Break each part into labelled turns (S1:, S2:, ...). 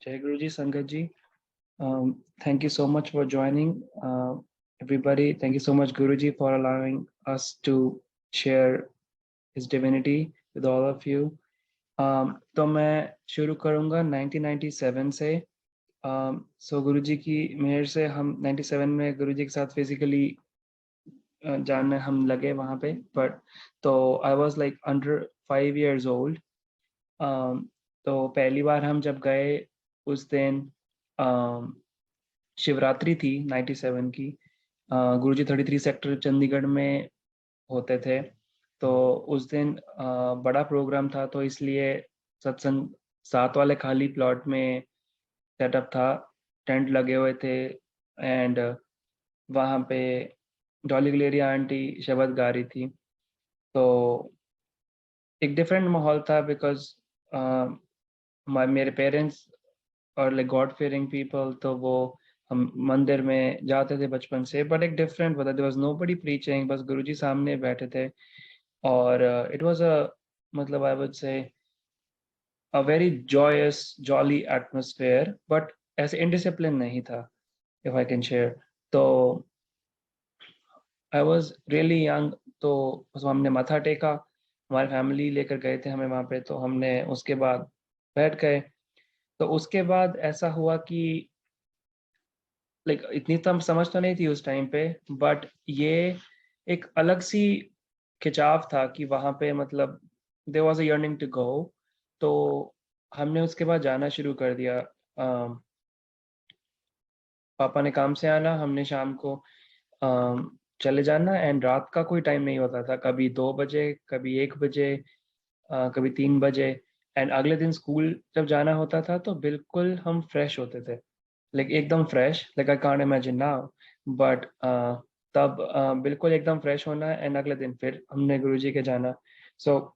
S1: Jai Guruji, Sangat ji. Thank you so much for joining. Everybody, thank you so much, Guruji, for allowing us to share his divinity with all of you. तो मैं शुरू करूँगा 1997 से. सो गुरुजी की मेहर से हम 97 में गुरुजी के साथ फिजिकली जानने हम लगे वहाँ पे. बट तो I was like under 5 years old. तो पहली बार हम जब गए उस दिन शिवरात्रि थी 97 की. गुरुजी 33 सेक्टर चंडीगढ़ में होते थे. तो उस दिन बड़ा प्रोग्राम था, तो इसलिए सत्संग 7 वाले खाली प्लॉट में सेटअप था. टेंट लगे हुए थे एंड वहाँ पे डॉली गलेरिया आंटी शब्द गा रही थी. तो एक डिफरेंट माहौल था बिकॉज मेरे पेरेंट्स और लाइक गॉड फियरिंग पीपल, तो वो हम मंदिर में जाते थे बचपन से. बट एक डिफरेंट होता, देयर वाज नोबडी प्रीचिंग, बस गुरुजी सामने बैठे थे. और इट वाज अ मतलब I would say a very joyous jolly atmosphere, but ऐसे इनडिसिप्लिन नहीं था, इफ आई कैन शेयर. तो आई वाज रियली यंग. तो बस हमने माथा टेका, हमारी फैमिली लेकर गए थे हमें वहाँ पे, तो हमने उसके बाद बैठ गए. तो उसके बाद ऐसा हुआ कि लाइक इतनी तो हम समझ तो नहीं थी उस टाइम पे, बट ये एक अलग सी खिंचाव था कि वहाँ पे मतलब there was a yearning to go. तो हमने उसके बाद जाना शुरू कर दिया. पापा ने काम से आना, हमने शाम को चले जाना. एंड रात का कोई टाइम नहीं होता था, कभी 2 बजे, कभी 1 बजे, कभी 3 बजे. एंड अगले दिन स्कूल जब जाना होता था तो बिल्कुल हम फ्रेश होते थे, लाइक एकदम fresh, like I can't imagine now. But तब बिल्कुल एकदम फ्रेश होना एंड अगले दिन फिर हमने गुरुजी के जाना. So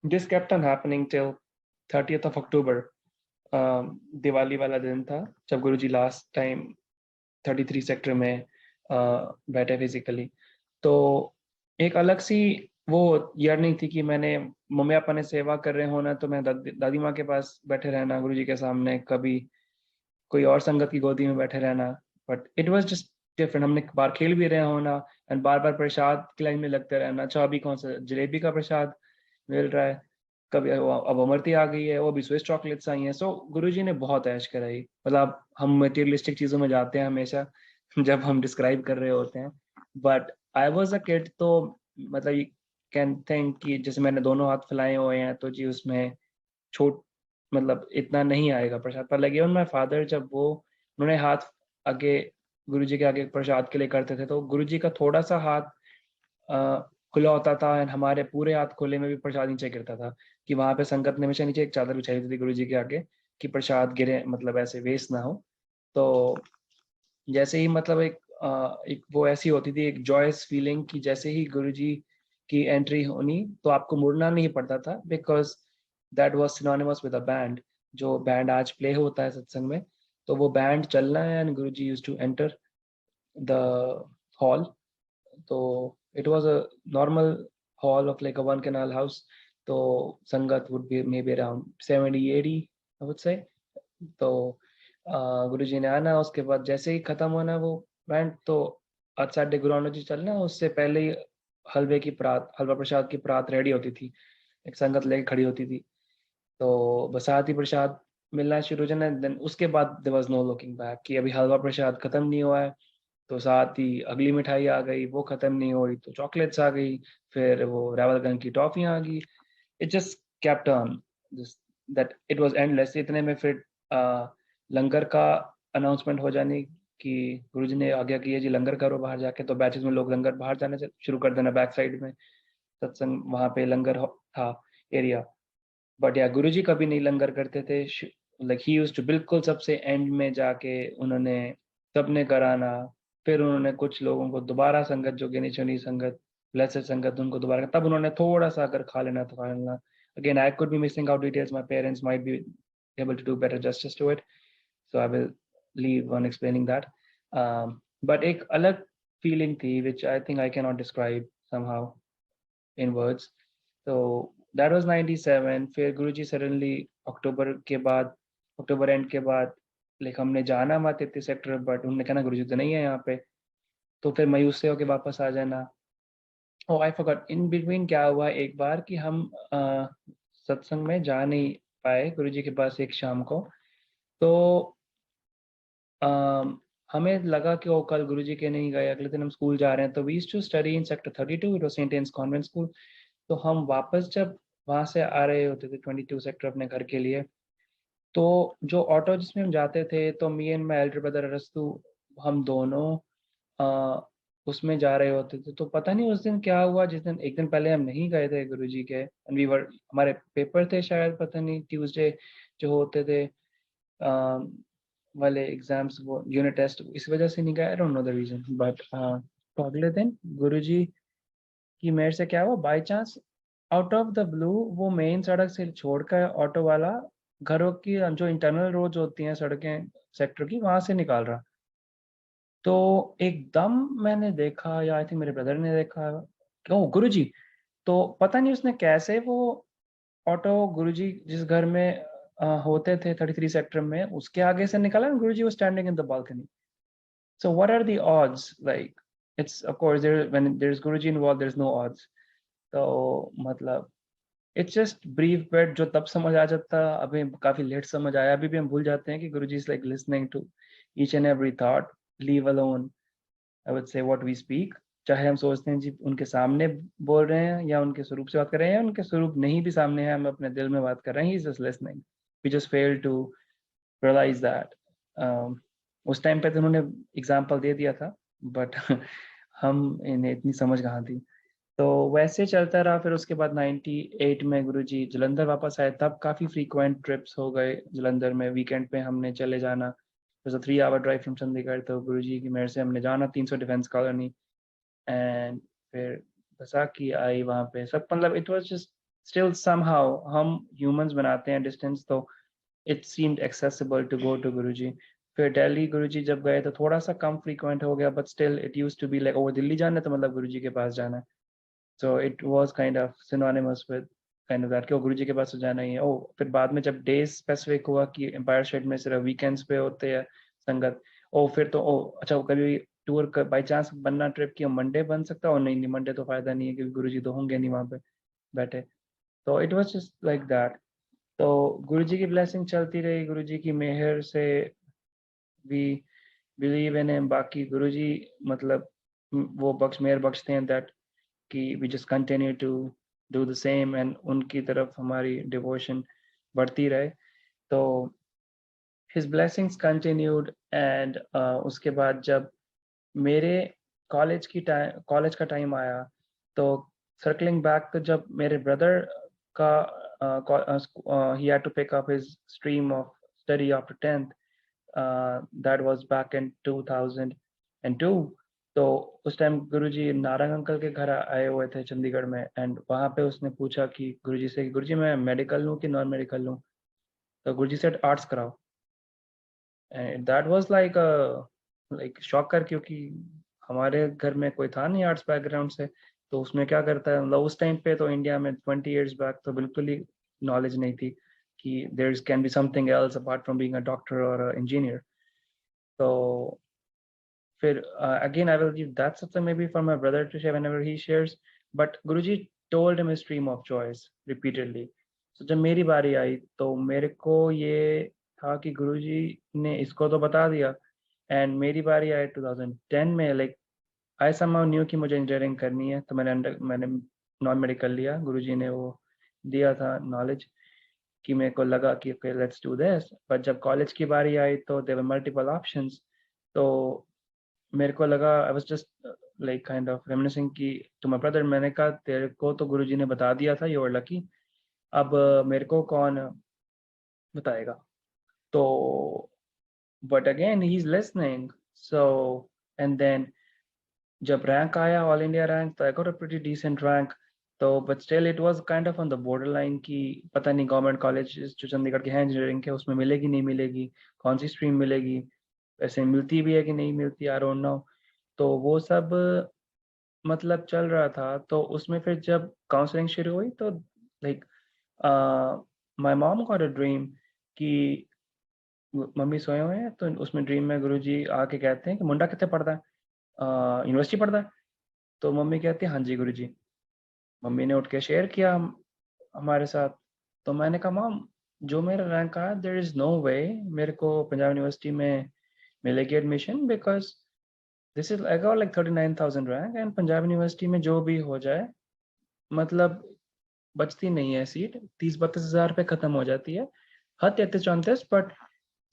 S1: this kept on happening till 30th of October. Diwali वाला दिन था जब गुरुजी लास्ट टाइम 33 सेक्टर में बैठे फिजिकली. तो एक अलग सी वो यर्निंग थी कि मैंने मम्मी पापा ने सेवा कर रहे होना, तो मैं दादी माँ के पास बैठे रहना गुरुजी के सामने, कभी कोई और संगत की गोदी में बैठे रहना. But it was just different. हमने बार खेल भी रहे होना एंड बार बार प्रसाद की लाइन में लगते रहना. अच्छा अभी कौन सा जलेबी का प्रसाद मिल रहा है, कभी अब अमरती आ गई है, वो भी स्विस चॉकलेट्स आई हैं. सो गुरुजी ने बहुत ऐश कराई. मतलब हम मटेरियलिस्टिक चीज़ों में जाते हैं हमेशा जब हम डिस्क्राइब कर रहे होते हैं. But I was a kid, तो मतलब यू कैन थिंक कि जैसे मैंने दोनों हाथ फैलाए हुए हैं, तो जी उसमें छोट मतलब इतना नहीं आएगा प्रसाद पर. लगे माय फादर जब वो उन्होंने हाथ आगे गुरुजी के आगे प्रसाद के लिए करते थे, तो गुरुजी का थोड़ा सा हाथ खुला होता था एंड हमारे पूरे हाथ खुले में भी प्रसाद नीचे गिरता था. कि वहां पे संगत ने हमेशा नीचे एक चादर बिछाई होती थी गुरुजी के आगे कि प्रसाद गिरे, मतलब ऐसे वेस्ट ना हो. तो जैसे ही मतलब एक वो ऐसी होती थी, एक जॉयस फीलिंग कि जैसे ही गुरुजी की एंट्री होनी तो आपको मुड़ना नहीं पड़ता था, because that was synonymous with a band. जो बैंड आज प्ले होता है सत्संग में, तो वो बैंड चलना है and Guruji used to enter the hall. तो it was a normal hall of like a one canal house. तो संगत would be maybe around 70-80 I would say. तो गुरुजी ने आना, उसके बाद जैसे ही खत्म होना वो बैंड, तो साढ़े गुरु जी चलना, उससे पहले ही हलवे की परात, हलवा प्रसाद की परात रेडी होती थी, एक संगत लेके खड़ी होती थी. तो बसाती प्रसाद मिलना शुरू हो जाना. देन उसके बाद there was no looking back कि अभी हलवा प्रसाद खत्म नहीं हुआ है, तो साथ ही अगली मिठाई आ गई, वो खत्म नहीं हुई तो चॉकलेट्स आ गई, फिर वो रावलगंज की टॉफियां आ गई. It just kept on that, it was endless. इतने में फिर लंगर का अनाउंसमेंट हो जाने कि गुरुजी ने आज्ञा की है जी लंगर करो बाहर जाके. तो बैचेस में लोग लंगर बाहर जाने से शुरू कर देना, बैक साइड में सत्संग वहां पे लंगर था एरिया. बट या गुरुजी कभी नहीं लंगर करते थे. लाइक ही यूज्ड टू बिल्कुल सबसे एंड में जाके उन्होंने सबने कराना. फिर उन्होंने कुछ लोगों को दोबारा संगत, जो गिनी चुनी संगत, ब्लेसेड संगत, उनको दोबारा, तब उन्होंने थोड़ा सा अगर खा लेना तो खा लेना. Again I could be missing out details, my parents might be able to do better justice to it, so I will leave on explaining that. But एक अलग feeling थी which I think I cannot describe somehow in words. So that was 97. फिर गुरुजी suddenly अक्टूबर के बाद October and के बाद like हमने जाना वहाँ 33 सेक्टर, बट उन्होंने कहा ना गुरुजी तो नहीं है यहाँ पे, तो फिर मायूस से होके वापस आ जाना। ओ आई फॉरगॉट इन बिटवीन क्या हुआ एक बार कि हम सत्संग में जा नहीं पाए गुरुजी के पास एक शाम को। तो अम, हमें लगा कि वो कल गुरुजी के नहीं गए, अगले दिन हम स्कूल जा रहे हैं, तो we used to study in sector 32, it was saint Ann's convent school. तो हम वापस जब वहां से आ रहे होते थे 22 सेक्टर अपने घर के लिए, तो जो ऑटो जिसमें हम जाते थे, तो me and my elder brother अरस्तु, हम दोनों आ, उसमें जा रहे होते थे। तो पता नहीं उस दिन क्या हुआ, जिस दिन एक दिन पहले हम नहीं गए थे गुरुजी के, एंड वी वर, हमारे पेपर थे शायद, पता नहीं ट्यूसडे जो होते थे आ, वाले एग्जाम्स, वो यूनिट टेस्ट, इस वजह से नहीं गए, I don't know the reason. But तो अगले दिन गुरुजी की मेयर से क्या हुआ, by chance out of the blue वो मेन सड़क से छोड़कर ऑटो वाला घरों की जो इंटरनल रोड होती हैं सड़कें सेक्टर की, वहां से निकाल रहा। तो एकदम मैंने देखा, या आई थिंक मेरे ब्रदर ने देखा, ओ गुरुजी। तो पता नहीं उसने कैसे वो ऑटो गुरुजी जिस घर में होते थे 33 सेक्टर में, उसके आगे से निकाला, गुरुजी was standing in the balcony. So what are the odds? Like, it's of course there, when there's Guruji involved, there's no odds. तो मतलब इट्स जस्ट ब्रीफ, बट जो तब समझ आ जाता, अभी काफी लेट समझ आया। अभी भी हम भूल जाते हैं कि Guruji is like listening to each and every thought, leave alone I would say what we speak. चाहे हम सोचते हैं जी उनके सामने बोल रहे हैं, या उनके स्वरूप से बात कर रहे हैं, या उनके स्वरूप नहीं भी सामने है, हम अपने दिल में बात कर रहे हैं, he is just listening. We just fail to realise that. उस टाइम पे तो उन्होंने एग्जाम्पल दे दिया था, बट हम इन्हें इतनी समझ कहाँ थी। तो वैसे चलता रहा। फिर उसके बाद 98 में गुरुजी जलंधर वापस आए, तब काफ़ी फ्रीक्वेंट ट्रिप्स हो गए जलंधर में, वीकेंड पे हमने चले जाना। 3 आवर ड्राइव फ्रॉम चंडीगढ़, तो गुरुजी की मेहर से हमने जाना 300 डिफेंस कॉलोनी। एंड फिर बैसाखी आई वहाँ पे, सब मतलब it was just still somehow, हम ह्यूमंस बनाते हैं डिस्टेंस, तो it seemed accessible to go to Guruji. फिर दिल्ली गुरुजी जब गए तो थोड़ा सा कम फ्रीक्वेंट हो गया, but still it used to be like, oh Delhi जाना है तो मतलब गुरुजी के पास जाना है। So it was kind of synonymous with kind of that, कि गुरु जी के पास तो जाना ही है। ओ फिर बाद में जब डेज स्पेसिफिक हुआ कि एम्पायर स्टेट में सिर्फ वीकेंड्स पे होते हैं संगत, ओ फिर तो ओ अच्छा, वो कभी टूर बाई चांस बनना ट्रिप की मंडे बन सकता है, और नहीं नहीं मंडे तो फायदा नहीं है क्योंकि गुरु जी तो होंगे नहीं वहाँ पे बैठे। तो it was just like that. तो गुरु जी की ब्लेसिंग चलती रही, गुरु जी की मेहर से वी बिलीव इन हिम। बाकी गुरु जी मतलब वो बख्श मेहर बख्शते हैं दैट कि we just continue to do the same, and उनकी तरफ हमारी डिवोशन बढ़ती रहे। तो his blessings continued, and उसके बाद जब मेरे कॉलेज का टाइम आया, तो सर्कलिंग बैक, तो जब मेरे ब्रदर का he had to pick up his stream of study after 10th, that was back in 2002। तो उस टाइम गुरुजी नारंग अंकल के घर आए हुए थे चंडीगढ़ में, एंड वहाँ पे उसने पूछा कि गुरुजी से, गुरुजी मैं मेडिकल लूँ कि नॉन मेडिकल लूँ। तो गुरुजी सेड आर्ट्स कराओ। And that was like shocker, क्योंकि हमारे घर में कोई था नहीं आर्ट्स बैकग्राउंड से। तो उसमें क्या करता है, मतलब उस टाइम पे तो इंडिया में 20 years बैक तो बिल्कुल ही नॉलेज नहीं थी कि there can be something else apart from being a doctor और इंजीनियर। तो फिर again I will give that something maybe for my brother to share whenever he shares, but Guruji told him his stream of choice repeatedly। so जब मेरी बारी आई तो मेरे को ये था कि गुरुजी ने इसको तो बता दिया, एंड मेरी बारी आई 2010 में, लाइक आई somehow knew कि मुझे इंजीनियरिंग करनी है, तो मैंने नॉन मेडिकल लिया। गुरुजी ने वो दिया था नॉलेज कि मेरे को लगा कि okay let's do this. But जब कॉलेज की बारी आई तो देयर वर मल्टीपल ऑप्शंस। तो मेरे को लगा, आई was just like kind of reminiscing कि टू माय ब्रदर, मैंने कहा तेरे को तो गुरुजी ने बता दिया था, यू आर लकी, अब मेरे को कौन बताएगा। तो but again he is listening. So and then जब रैंक आया, ऑल इंडिया रैंक, तो I got a pretty decent rank. तो but still it was kind of on the border line कि पता नहीं गवर्नमेंट कॉलेज जो चंडीगढ़ के हैं इंजीनियरिंग के, उसमें मिलेगी नहीं मिलेगी, कौन सी स्ट्रीम मिलेगी, ऐसे मिलती भी है कि नहीं मिलती, आई डोंट नो। तो वो सब मतलब चल रहा था। तो उसमें फिर जब काउंसलिंग शुरू हुई, तो like my mom got a dream कि मम्मी सोए हुए हैं, तो उसमें ड्रीम में गुरुजी आके कहते हैं कि मुंडा कितने पढ़ता है, यूनिवर्सिटी पढ़ता है? तो मम्मी कहती है हाँ जी गुरुजी। मम्मी ने उठ के शेयर किया हमारे साथ। तो मैंने कहा मॉम, जो मेरा रैंक आया देयर इज नो वे मेरे को पंजाब यूनिवर्सिटी में मिलेगी admission, because this is I got like 39,000 rank, and Punjab university में जो भी हो जाए, मतलब बचती नहीं है सीट, 30-32 हज़ार पे खत्म हो जाती है, हद 33-34, बट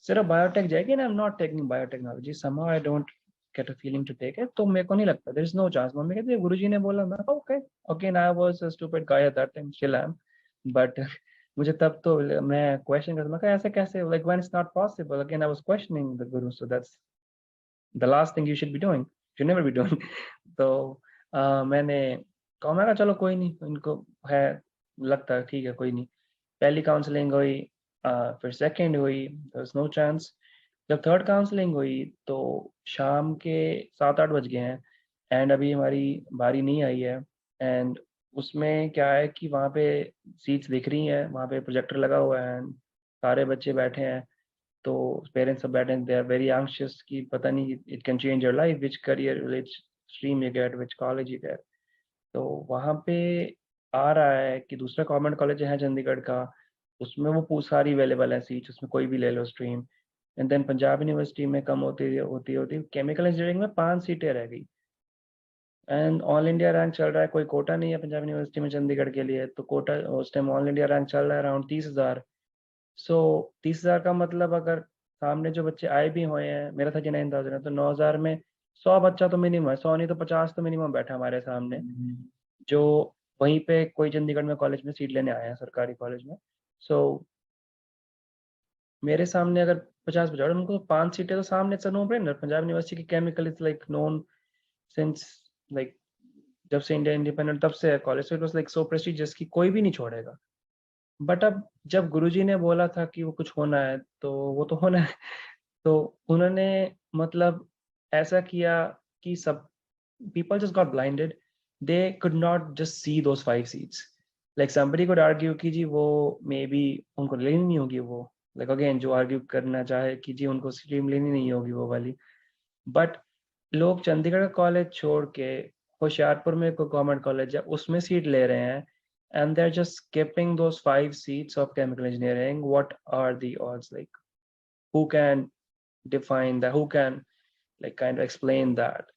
S1: सिर्फ बायोटेक जाएगी ना, I am not taking biotechnology, somehow I don't get a feeling to take it, तो मेरे को नहीं लगता, there is no chance. Mummy कहती है गुरुजी ने बोला, मैं okay. Again I was a stupid guy at that time, still I am, but मुझे तब तो मैं क्वेश्चन करता, मैं कहा ऐसे कैसे, like when it's not possible, again I was questioning the guru, so that's the last thing you should be doing, you never be doing. तो मैंने कहा, मैं कहा चलो कोई नहीं, इनको है, लगता है ठीक है कोई नहीं। पहली काउंसलिंग हुई, फिर सेकंड हुई, देयर नो चांस। जब थर्ड काउंसलिंग हुई तो शाम के 7-8 बज गए हैं, एंड अभी हमारी बारी नहीं आई है। एंड उसमें क्या है कि वहाँ पे सीट्स दिख रही हैं, वहाँ पे प्रोजेक्टर लगा हुआ है, सारे बच्चे बैठे हैं, तो पेरेंट्स सब बैठे हैं, दे आर वेरी एंग्शियस कि पता नहीं it can change your life, which career, which stream you get, which college you get. तो वहाँ पे आ रहा है कि दूसरा गवर्नमेंट कॉलेज है चंडीगढ़ का, उसमें वो सारी अवेलेबल है सीट, उसमें कोई भी ले लो stream. And then Punjab university में कम होती होती होती केमिकल इंजीनियरिंग में 5 सीटें रह गई। एंड ऑल इंडिया रैंक चल रहा है, कोई कोटा नहीं है पंजाब यूनिवर्सिटी में चंडीगढ़ के लिए, तो कोटा उस टाइम ऑल इंडिया रैंक चल रहा है अराउंड 30,000। सो 30,000 का मतलब अगर सामने जो बच्चे आए भी हुए हैं, मेरा 39,000 है, तो 9,000 में 100 बच्चा तो मिनिमम है, 100 नहीं तो 50 तो मिनिमम बैठा हमारे सामने, जो वहीं पे कोई चंडीगढ़ में कॉलेज में सीट लेने आए हैं, सरकारी कॉलेज में। सो मेरे सामने अगर 50 बचा और उनको 5 सीटें, तो सामने it's no brainer, Punjab university की chemical is like known since, like जब से इंडिया इंडिपेंडेंट तब से है college, so it was like so prestigious कि कोई भी नहीं छोड़ेगा। बट अब जब गुरुजी ने बोला था कि वो कुछ होना है, तो वो तो होना है। तो उन्होंने मतलब ऐसा किया कि सब people just got blinded. They could not just see those 5 seats. Like somebody could argue कि जी वो maybe उनको लेनी नहीं होगी वो, like again जो argue करना चाहे कि जी उनको स्ट्रीम लेनी नहीं होगी वो वाली, बट लोग चंडीगढ़ कॉलेज छोड़ के होशियारपुर में कोई गवर्नमेंट कॉलेज है उसमें सीट ले रहे हैं, and they're just skipping those 5 seats of chemical engineering. What are the odds? Like who can define that? Who can like kind of explain that?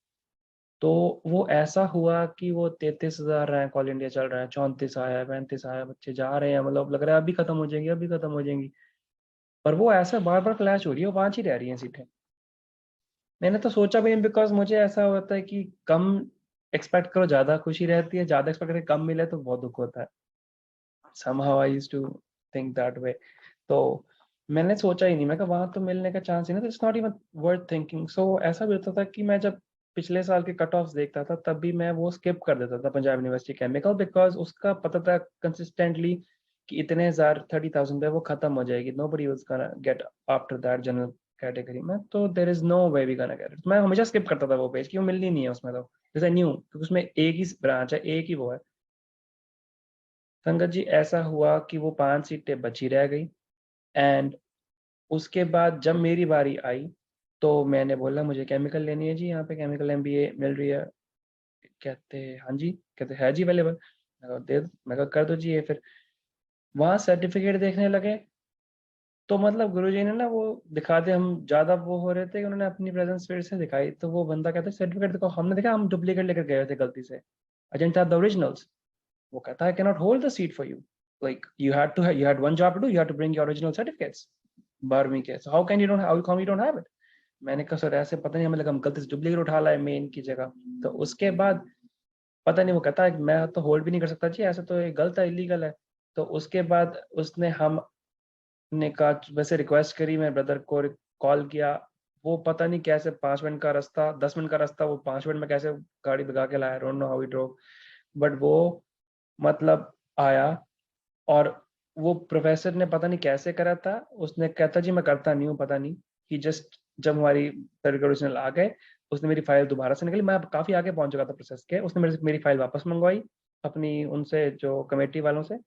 S1: तो वो ऐसा हुआ कि वो 33,000 रैंक ऑल इंडिया चल रहा है, 34 आया, 35 आया, बच्चे जा रहे हैं, मतलब लग रहा है अभी खत्म हो जाएंगी, अभी खत्म हो जाएंगी, पर वो ऐसा बार बार क्लैश हो रही है, वो 5 ही रह रही हैं सीटें। मैंने तो सोचा भी नहीं, बिकॉज मुझे ऐसा होता है कि कम एक्सपेक्ट करो ज्यादा खुशी रहती है, ज्यादा एक्सपेक्ट करो कम मिले तो बहुत दुख होता है। somehow I used to think that way। तो मैंने सोचा ही नहीं, मैं कहा वहां तो मिलने का चांस ही नहीं, तो it's not even worth thinking. So ऐसा भी होता था कि मैं जब पिछले साल के कट ऑफ देखता था, तब भी मैं वो स्किप कर देता था पंजाब यूनिवर्सिटी केमिकल, बिकॉज उसका पता था कंसिस्टेंटली कि इतने हजार 30,000 पे वो खत्म हो जाएगी, nobody was gonna get after that general category में, तो there is no way we gonna get it. मैं हमेशा स्किप करता था वो पेज कि वो मिलनी नहीं है उसमें, तो जैसे न्यू, क्योंकि उसमें एक ही ब्रांच है, एक ही वो है। संगत जी ऐसा हुआ कि वो 5 सीटें बची रह गई, एंड उसके बाद जब मेरी बारी आई, तो मैंने बोला मुझे केमिकल लेनी है जी, यहाँ पे केमिकल एमबीए मिल रही है। कहते हाँ जी, कहते है जी अवेलेबल। मैं कहा दे दो, मैं कहा कर दो जी ये। फिर वहाँ सर्टिफिकेट देखने लगे, तो मतलब गुरुजी ने ना वो दिखाते, हम ज्यादा वो हो रहे थे कि उन्होंने अपनी प्रेजेंस फिर से दिखाई, तो वो बंदा कहता है सर्टिफिकेट देखो, हमने देखा हम डुप्लीकेट लेकर गए थे गलती से, I didn't have the originals. वो कहता है I can not hold the seat for you, like you had one job to do, you had to bring your original certificates 12वीं के, so how come you don't have it? मैंने कहा sir ऐसे पता नहीं, हमें लगा हम गलती से डुप्लीकेट उठा लाए मेन की जगह। तो उसके बाद पता नहीं, वो कहता है मैं तो होल्ड भी नहीं कर सकता जी, ऐसा तो ये गलत है, इलीगल है। तो उसके बाद उसने हमने कहा, वैसे रिक्वेस्ट करी, मैं ब्रदर को कॉल किया, वो पता नहीं कैसे 5 मिनट का रास्ता, 10 मिनट का रास्ता वो 5 मिनट में कैसे गाड़ी भगा के लाया, don't know how he drove, but वो मतलब आया। और वो प्रोफेसर ने पता नहीं कैसे करा था, उसने कहता जी मैं करता नहीं हूँ, पता नहीं कि जस्ट जब हमारी सर्टिफिकेट ओरिजिनल आ गए, उसने मेरी फाइल दोबारा से निकली, मैं काफी आगे पहुंच चुका था प्रोसेस के, उसने मेरी फाइल वापस मंगवाई अपनी उनसे जो कमेटी वालों से,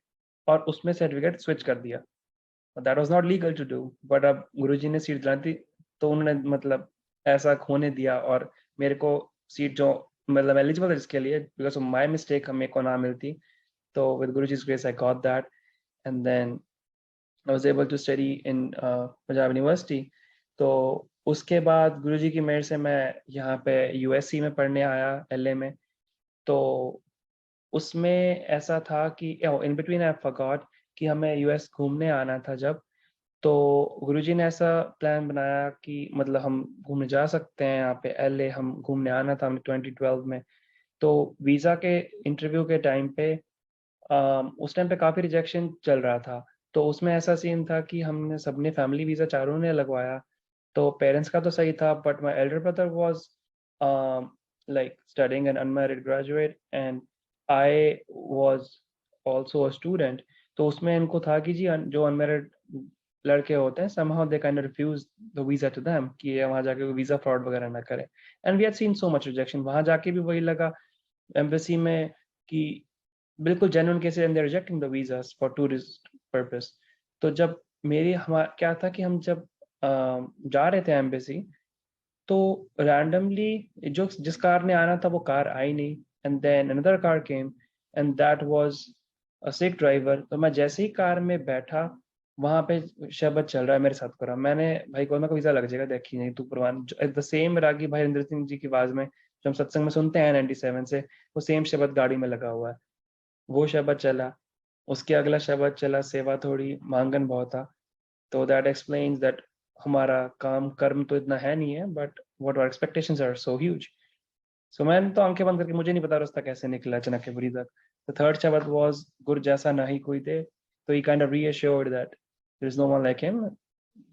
S1: और उसमें सर्टिफिकेट स्विच कर दिया। That was not legal to do, but अब गुरुजी ने सीट दिलाई थी तो उन्होंने मतलब ऐसा होने दिया, और मेरे को सीट जो मतलब एलिजिबल है जिसके लिए, बिकॉज ऑफ माई मिस्टेक मेरे को ना मिलती, तो with Guruji's grace I got that, and then I was able to study in Punjab university. तो उसके बाद गुरुजी की मेहर से मैं यहाँ पे यूएससी में पढ़ने आया, एलए में। तो उसमें ऐसा था कि इन बिटवीन आई फॉरगॉट कि हमें यूएस घूमने आना था जब, तो गुरुजी ने ऐसा प्लान बनाया कि मतलब हम घूमने जा सकते हैं यहाँ पे एलए, हम घूमने आना था हमें 2012 में। तो वीज़ा के इंटरव्यू के टाइम पे उस टाइम पे काफ़ी रिजेक्शन चल रहा था। तो उसमें ऐसा सीन था कि हमने सबने फैमिली वीज़ा चारों ने लगवाया, तो पेरेंट्स का तो सही था, but my elder brother was like studying an unmarried graduate and I was also a student. तो उसमें इनको था कि जी जो अनमैरिड लड़के होते हैं somehow they kind of refuse the visa to them कि ये वहाँ जाके वीज़ा फ्रॉड वगैरह ना करे। And we had seen so much rejection, वहाँ जाके भी वही लगा एम्बेसी में कि बिल्कुल genuine cases and they rejecting the visas for tourist purpose. तो जब मेरी हमारा क्या था कि हम जब जा रहे थे एम्बेसी, तो रैंडमली जो जिस कार ने आना था वो कार आई नहीं, and then another car came and that was a Sikh driver. तो मैं जैसे ही कार में बैठा, वहां पे शब्द चल रहा है मेरे साथ करा, मैंने भाई को मैं वीजा लग जाएगा, देखी नहीं तू परवान, द सेम रागी भाई इंद्र सिंह जी की आवाज में जो हम सत्संग में सुनते हैं 97 से, वो सेम शब्द गाड़ी में लगा हुआ है। वो शब्द चला, उसके अगला शब्द चला सेवा थोड़ी मांगन बहुत था। तो दैट एक्सप्लेन्स दैट हमारा काम कर्म तो इतना है नहीं है, but what our expectations are so huge. So मैंने तो आंखें बंद करके, मुझे नहीं पता रास्ता कैसे निकला अचानक के बुरी तक। द थर्ड शब्द वाज गुर जैसा ना ही कोई थे, तो he kind of reassured that there is no one like him,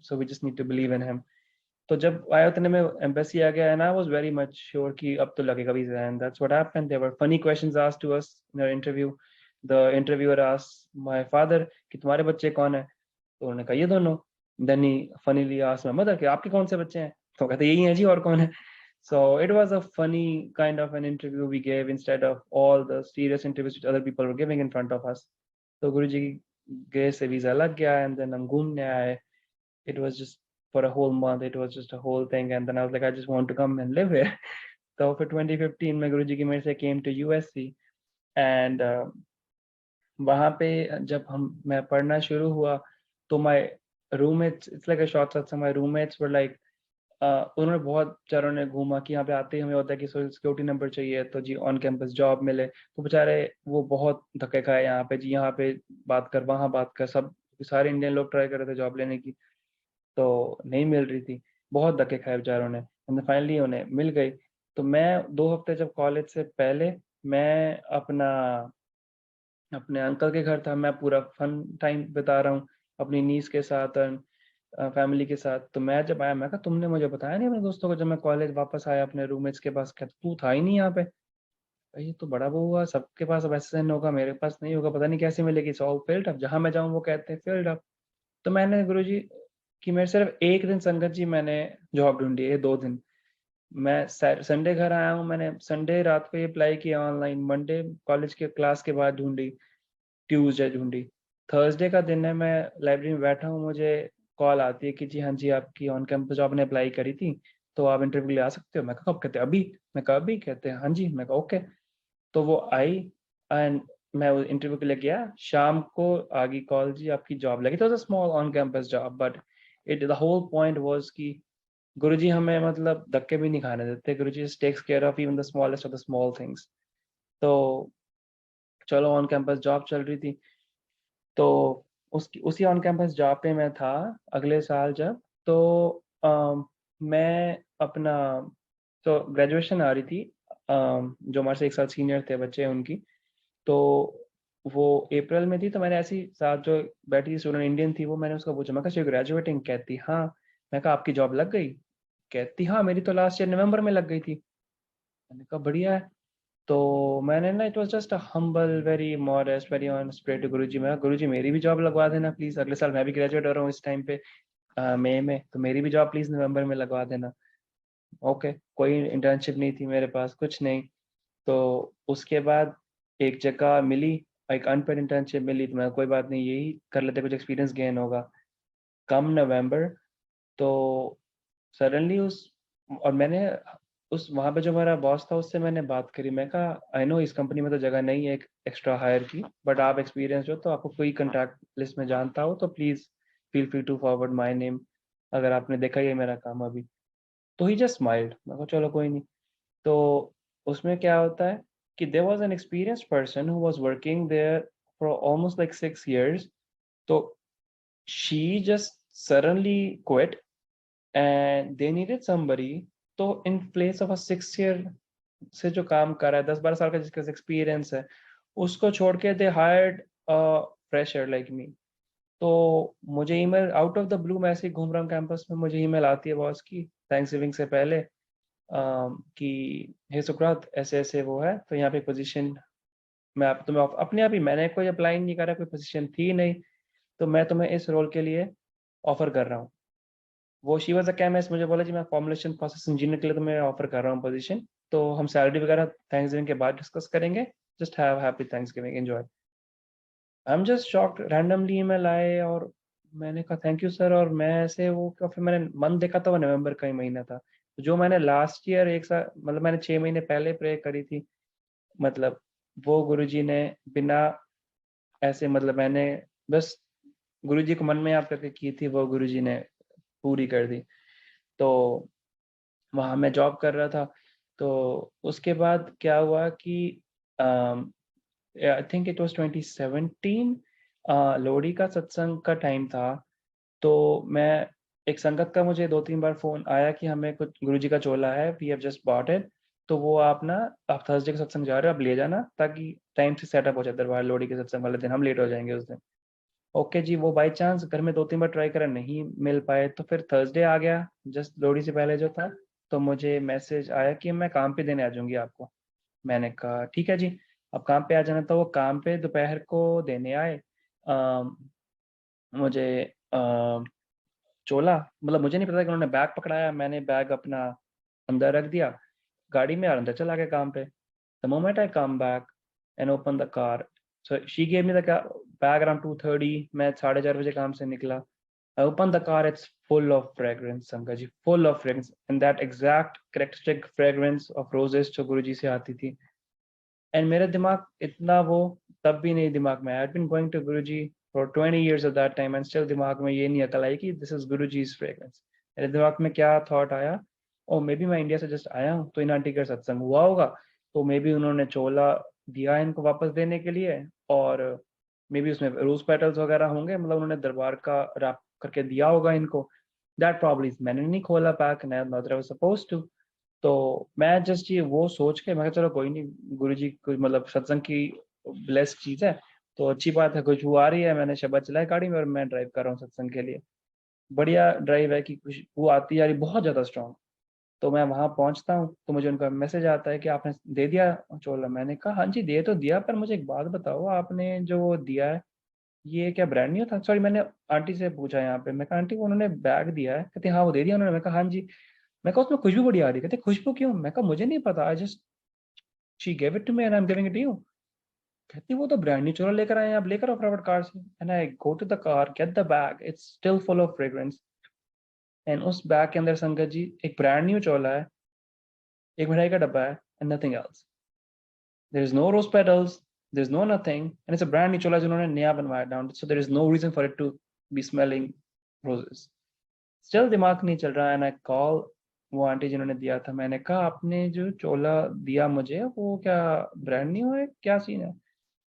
S1: so we just need to believe in him. तो जब आया उतने में एम्बेसी आ गया, and I was very much sure कि अब तो लगेगा visa, and that's what happened. There were funny questions asked to us in our interview. The interviewer asked my father कि तुम्हारे बच्चे कौन है, तो उन्होंने कहा ये दोनों। Then he funnily asked my mother कि आपके कौन से बच्चे हैं, तो कहते यही हैं जी, और कौन है। So it was a funny kind of an interview we gave instead of all the serious interviews which other people were giving in front of us. तो गुरुजी की grace से वीजा लग गया, and then हम घूमने आए। It was just for a whole month, it was just a whole thing, and then I was like I just want to come and live here। तो फिर 2015 में गुरुजी की मेरे से came to USC, and वहाँ पे जब मैं पढ़ना शुरू हुआ, तो my roommates, it's like a short satsang, my roommates were like उन्होंने बहुत चारों ने घूमा कि यहाँ पे आते ही हमें होता है कि सोशल सिक्योरिटी नंबर चाहिए तो जी ऑन कैंपस जॉब मिले, तो बेचारे वो बहुत धक्के खाए यहाँ पे जी, यहाँ पे बात कर वहाँ बात कर, सब सारे इंडियन लोग ट्राई कर रहे थे जॉब लेने की, तो नहीं मिल रही थी। बहुत धक्के खाए बेचारों ने, एंड फाइनली उन्हें मिल गई। तो मैं 2 हफ्ते जब कॉलेज से पहले मैं अपने अंकल के घर था, मैं पूरा फन टाइम बिता रहा हूँ अपनी नीस के साथ, फैमिली के साथ। तो मैं जब आया, मैं कहा तुमने मुझे बताया नहीं अपने दोस्तों को, जब मैं कॉलेज वापस आया अपने रूममेट्स के पास, कहता तू था ही नहीं यहाँ पे। ये तो बड़ा वो हुआ, सबके पास अब एसएसएन होगा, मेरे पास नहीं होगा, पता नहीं कैसे मिलेगी, सॉल्व फील्ड अप, जहाँ मैं जाऊँ वो कहते हैं फील्ड अप। तो मैंने गुरुजी कि मेरे सिर्फ एक दिन संगत जी मैंने जॉब ढूंढी है, 2 दिन। मैं संडे घर आया हूँ, मैंने संडे रात को ये अप्लाई किया ऑनलाइन, मंडे कॉलेज के क्लास के बाद ढूंढी, ट्यूसडे ढूंढी, थर्सडे का दिन है, मैं लाइब्रेरी में बैठा हूँ, मुझे कॉल आती है कि जी हाँ जी आपकी ऑन कैंपस जॉब ने अप्लाई करी थी, तो आप इंटरव्यू ले आ सकते हो। मैं कहा कब, कहते अभी। मैं कहा अभी, कहते हैं हाँ जी। मैं कहा ओके। तो वो आई, एंड मैं वो इंटरव्यू के लिए गया, शाम को आ गई कॉल, जी आपकी जॉब लगी। तो small on campus job, but it the whole point was कि गुरुजी हमें मतलब धक्के भी नहीं खाने देते, Guruji takes care of even the smallest of the small things. तो चलो ऑन कैंपस जॉब चल रही थी, तो उसकी उसी ऑन कैंपस जॉब पे मैं था अगले साल जब। तो मैं अपना तो ग्रेजुएशन आ रही थी, जो हमारे से 1 साल सीनियर थे बच्चे उनकी, तो वो अप्रैल में थी। तो मैंने ऐसी साथ जो बैठी थी स्टूडेंट इंडियन थी, वो मैंने उसको पूछा, मैं कहा ग्रेजुएटिंग, कहती हाँ। मैं कहा आपकी जॉब लग गई, कहती हाँ मेरी तो लास्ट ईयर नवंबर में लग गई थी। मैंने कहा बढ़िया है। तो मैंने ना, it was just a humble very modest very honest pray to Guruji, मैं गुरुजी मेरी भी जॉब लगवा देना प्लीज, अगले साल मैं भी ग्रेजुएट हो रहा हूँ इस टाइम पे, मई में, तो मेरी भी जॉब प्लीज नवंबर में लगवा देना। ओके, कोई इंटर्नशिप नहीं थी मेरे पास, कुछ नहीं। तो उसके बाद एक जगह मिली, एक अनपेड इंटर्नशिप मिली, तो मैं कोई बात नहीं, यही कर लेते, कुछ एक्सपीरियंस गेन होगा। कम नवंबर, तो सडनली और मैंने उस वहाँ पे जो मेरा बॉस था उससे मैंने बात करी। मैं कहा आई नो इस कंपनी में तो जगह नहीं है एक एक्स्ट्रा हायर की, बट आप एक्सपीरियंस हो तो आपको कोई कंट्रैक्ट लिस्ट में जानता हो तो please feel free to forward my name, अगर आपने देखा ही है मेरा काम अभी। तो ही जस्ट स्माइल्ड। मैं कहा चलो कोई नहीं। तो उसमें क्या होता है कि there was an experienced person who was working there for almost like 6 years। तो she just suddenly quit and they needed somebody. तो in place of a 6 year से जो काम कर रहा है, 10-12 साल का जिसका एक्सपीरियंस है, उसको छोड़ के they hired fresher like me. तो मुझे email out of the blue, मैं ऐसे ही घूम रहा हूँ कैंपस में, मुझे ईमेल आती है बॉस की थैंक्स गिविंग से पहले, कि हे सुकरात ऐसे ऐसे वो है तो यहाँ पे पोजीशन, मैं आप तुम्हें अपने आप ही, मैंने कोई अप्लाई नहीं करा, कोई पोजीशन थी नहीं, तो मैं तुम्हें इस रोल के लिए ऑफर कर रहा हूँ। वो शी वॉज अ केमिस्ट, मुझे बोला जी मैं फॉर्मुलेशन प्रोसेस इंजीनियर के लिए तुम्हें ऑफर कर रहा हूँ पोजीशन, तो हम सैलरी वगैरह थैंक्स गिविंग के बाद डिस्कस करेंगे, just have happy thanks giving, enjoy. I am just shocked, randomly email आए और मैंने कहा थैंक यू सर। और मैं ऐसे वो फिर मैंने मन देखा था, वो नवंबर का ही महीना था, तो जो मैंने लास्ट ईयर एक साल मतलब मैंने 6 महीने पहले प्रे करी थी, मतलब वो गुरुजी ने बिना ऐसे मतलब मैंने बस गुरुजी को मन में याद करके की थी, वो गुरुजी ने पूरी कर दी। तो वहाँ मैं जॉब कर रहा था। तो उसके बाद क्या हुआ कि I think it was 2017, Lohri का सत्संग का टाइम था। तो मैं एक संगत का मुझे 2-3 बार फोन आया कि हमें कुछ गुरुजी का चोला है, we have just bought it, तो वो आप ना, आप थर्सडे के सत्संग जा रहे हो, आप ले जाना ताकि टाइम से सेटअप हो जाए दरबार, लोहड़ी के सत्संग वाले दिन हम लेट हो जाएंगे उस दिन। ओके जी। वो बाई चांस घर में 2-3 बार ट्राई करा, नहीं मिल पाए, तो फिर थर्सडे आ गया जस्ट लोहड़ी से पहले जो था, तो मुझे मैसेज आया कि मैं काम पे देने आ जाऊंगी आपको। मैंने कहा ठीक है जी, अब काम पे आ जाना। तो वो काम पे दोपहर को देने आए मुझे चोला। मतलब मुझे नहीं पता कि उन्होंने बैग पकड़ाया, मैंने बैग अपना अंदर रख दिया गाड़ी में और अंदर चला गया काम पे। The moment I come back and open the car, so she gave me the bag around 2:30, मैं 4:30 बजे काम से निकला। I opened the car, it's full of fragrance, Sankaji, full of fragrance, and that exact characteristic fragrance of roses जो गुरुजी से आती थी। And मेरा दिमाग इतना वो तब भी नहीं दिमाग में, I had been going to Guruji for 20 years at that time, and still दिमाग में ये नहीं अकल आई कि दिस इज गुरुजी's फ्रेग्रेंस। मेरे दिमाग में क्या थॉट आया, ओ मे बी मैं इंडिया से जस्ट आया हूँ तो इन आंटी का सत्संग हुआ होगा, तो मे बी उन्होंने चोला दिया इनको वापस देने के लिए, और मे बी उसमें रोज पेटल्स वगैरह होंगे, मतलब उन्होंने दरबार का रैप करके दिया होगा इनको। दैट प्रॉब्ली मैंने नहीं खोला pack, not I was supposed to. तो मैं जस्ट ये वो सोच के मैं कहा चलो कोई नहीं, गुरुजी कुछ मतलब सत्संग की ब्लेस्ड चीज है, तो अच्छी बात है, खुशबू आ रही है, मैंने शब्द चलाया गाड़ी में और मैं ड्राइव कर रहा हूँ सत्संग के लिए। बढ़िया ड्राइव है कि खुशबू आती जा रही बहुत ज्यादा स्ट्रांग। तो मैं वहां पहुंचता हूँ तो मुझे उनका मैसेज आता है कि आपने दे दिया चोला। मैंने कहा हाँ जी दे तो दिया, पर मुझे एक बात बताओ, आपने जो वो दिया है ये क्या ब्रांड न्यू था? सॉरी, मैंने आंटी से पूछा यहाँ पे, मैं कहा आंटी वो उन्होंने बैग दिया है, कहते हाँ वो दे दिया उन्होंने। मैं कहा हाँ जी। मैं कहा उसमें खुशबू बड़ी आ रही है, कहते खुशबू क्यों? मैं कहा मुझे नहीं पता, I just she give it to me and I am giving it to you. कहती वो तो ब्रांड न्यू चोला लेकर आए हैं, आप लेकर आओ फटाफट कार से। And I go to the car, get the bag, it's still full of fragrance. And उस बैग के अंदर संगत जी एक ब्रांड न्यू चोला है, एक मिठाई का डब्बा है, and nothing else. There is no rose petals, there is no nothing, and it's a brand new चोला जिन्होंने नया बनवाया डाउन, so there is no reason for it to be smelling roses. Still दिमाग नहीं चल रहा, एंड आई कॉल वो आंटी जिन्होंने दिया था। मैंने कहा आपने जो चोला दिया मुझे वो क्या ब्रांड न्यू है, क्या सीन है?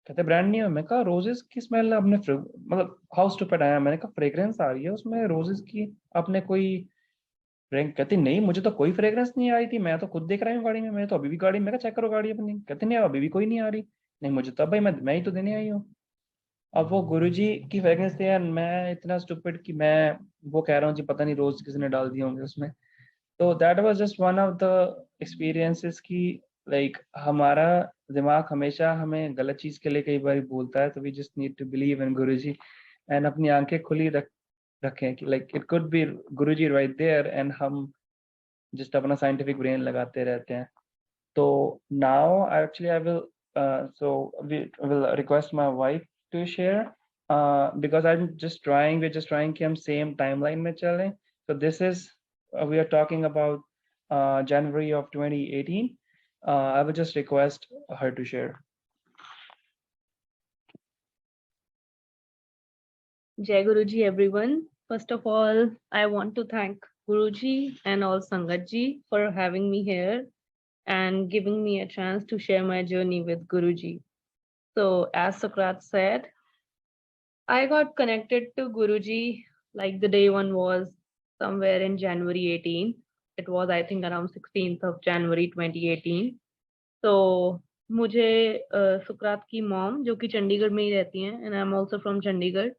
S1: कहते ब्रांड न्यू है। मैं कहा रोजेस की स्मेल आपने मतलब हाउ स्टूपिड आया, मैंने कहा फ्रेग्रेंस आ रही है उसमें रोजेस की, आपने कोई कहती नहीं मुझे तो कोई फ्रेग्रेंस नहीं आ रही थी, मैं तो खुद देख रहा हूँ गाड़ी में, मैं तो अभी भी गाड़ी में, चेक करो गाड़ी अपनी। कहते नहीं अभी भी कोई नहीं आ रही। नहीं मुझे तो भाई मैं ही तो देने आई हूँ। अब वो गुरुजी की फ्रेग्रेंस थी यार, मैं इतना स्टूपिड कि मैं वो कह रहा हूँ जी पता नहीं रोज किसने डाल दिए होंगे उसमें। तो that was just one of the experiences की लाइक हमारा दिमाग हमेशा हमें गलत चीज के लिए कई बार बोलता है, तो we just need to believe in Guruji and अपनी आंखें खुली रखें कि like it could be Guruji right there, and हम जस्ट अपना साइंटिफिक ब्रेन लगाते रहते हैं। तो now actually I will so we will request my wife to share because we're just trying कि हम same timeline में चलें. So this is we are talking about January of 2018. I would just request her to share.
S2: Jai Guruji, everyone. First of all, I want to thank Guruji and all Sangatji for having me here and giving me a chance to share my journey with Guruji. So, as Sokrat said, I got connected to Guruji like the day one was somewhere in January 18. It was, I think, around 16th of January 2018. So, मुझे सुकरात की mom जो कि चंडीगढ़ में ही रहती हैं, and I'm also from Chandigarh.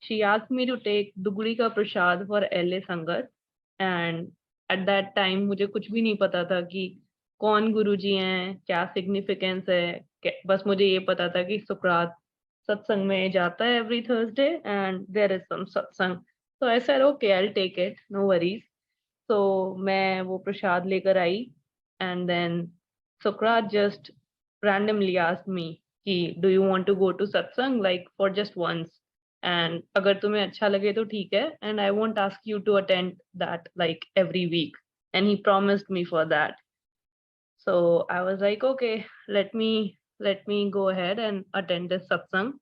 S2: She asked me to take Duguri ka prasad for LA Sangat, and at that time मुझे कुछ भी नहीं पता था कि कौन गुरुजी हैं, क्या सिग्निफिकेंस है. बस मुझे ये पता था कि सुकरात सत्संग में जाता है every Thursday and there is some satsang. So I said okay, I'll take it, no worries. So मैं वो प्रसाद लेकर आई and then Sukrat just randomly asked me कि do you want to go to satsang like for just once. And अगर तुम्हें अच्छा लगे तो ठीक है, and I won't ask you to attend that like every week. And he promised me for that. So I was like, okay, let me go ahead and attend this satsang.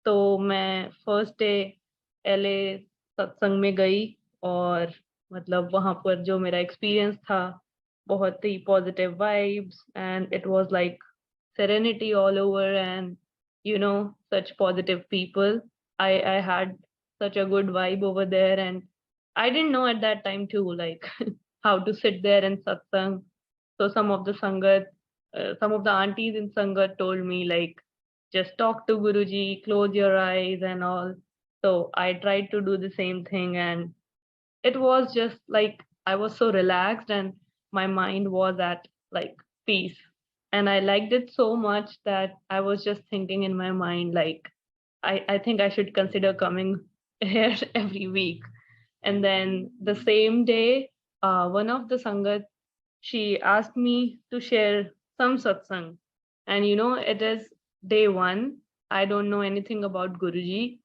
S2: तो मैं first day LA सत्संग में गई और मतलब वहाँ पर जो मेरा experience था बहुत ही positive vibes and it was like serenity all over and you know such positive people. I had such a good vibe over there and I didn't know at that time too like how to sit there in satsang. So some of the sangat, some of the aunties in sangat told me like just talk to Guruji, close your eyes and all. So I tried to do the same thing and it was just like I was so relaxed and my mind was at like peace. And I liked it so much that I was just thinking in my mind like I think I should consider coming here every week. And then the same day, one of the sangat, she asked me to share some satsang. And you know, it is day one. I don't know anything about Guruji.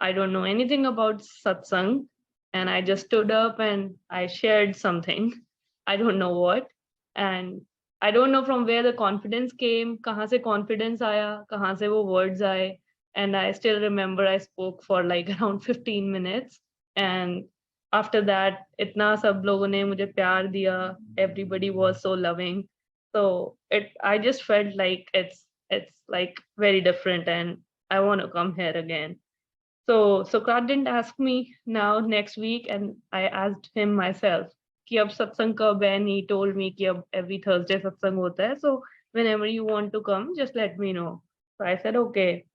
S2: I don't know anything about satsang. And I just stood up and I shared something. I don't know what. And I don't know from where the confidence came, kahan se confidence aaya, kahan se wo words aaye. And I still remember I spoke for like around 15 minutes. And after that, itna sab logon ne mujhe pyar diya. Everybody was so loving. So I just felt like it's like very different and I want to come here again. So Sokrat didn't ask me now next week, and I asked him myself कि अब सत्संग कब है, and he told me कि अब every Thursday सत्संग होता है, so whenever you want to come, just let me know. So I said okay.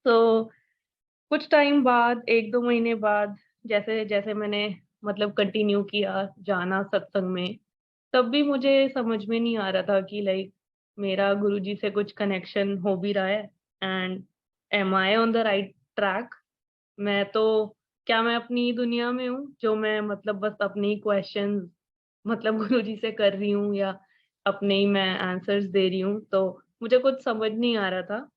S2: So कुछ टाइम बाद, एक दो महीने बाद, जैसे जैसे मैंने मतलब कंटिन्यू किया जाना सत्संग में, तब भी मुझे समझ में नहीं आ रहा था कि लाइक मेरा गुरुजी से कुछ कनेक्शन हो भी रहा है and am I on the right track. क्या मैं अपनी दुनिया में हूँ जो मैं मतलब बस अपने ही क्वेश्चंस मतलब गुरुजी से कर रही हूँ या अपने ही मैं आंसर्स दे रही हूँ. तो मुझे कुछ समझ नहीं आ रहा था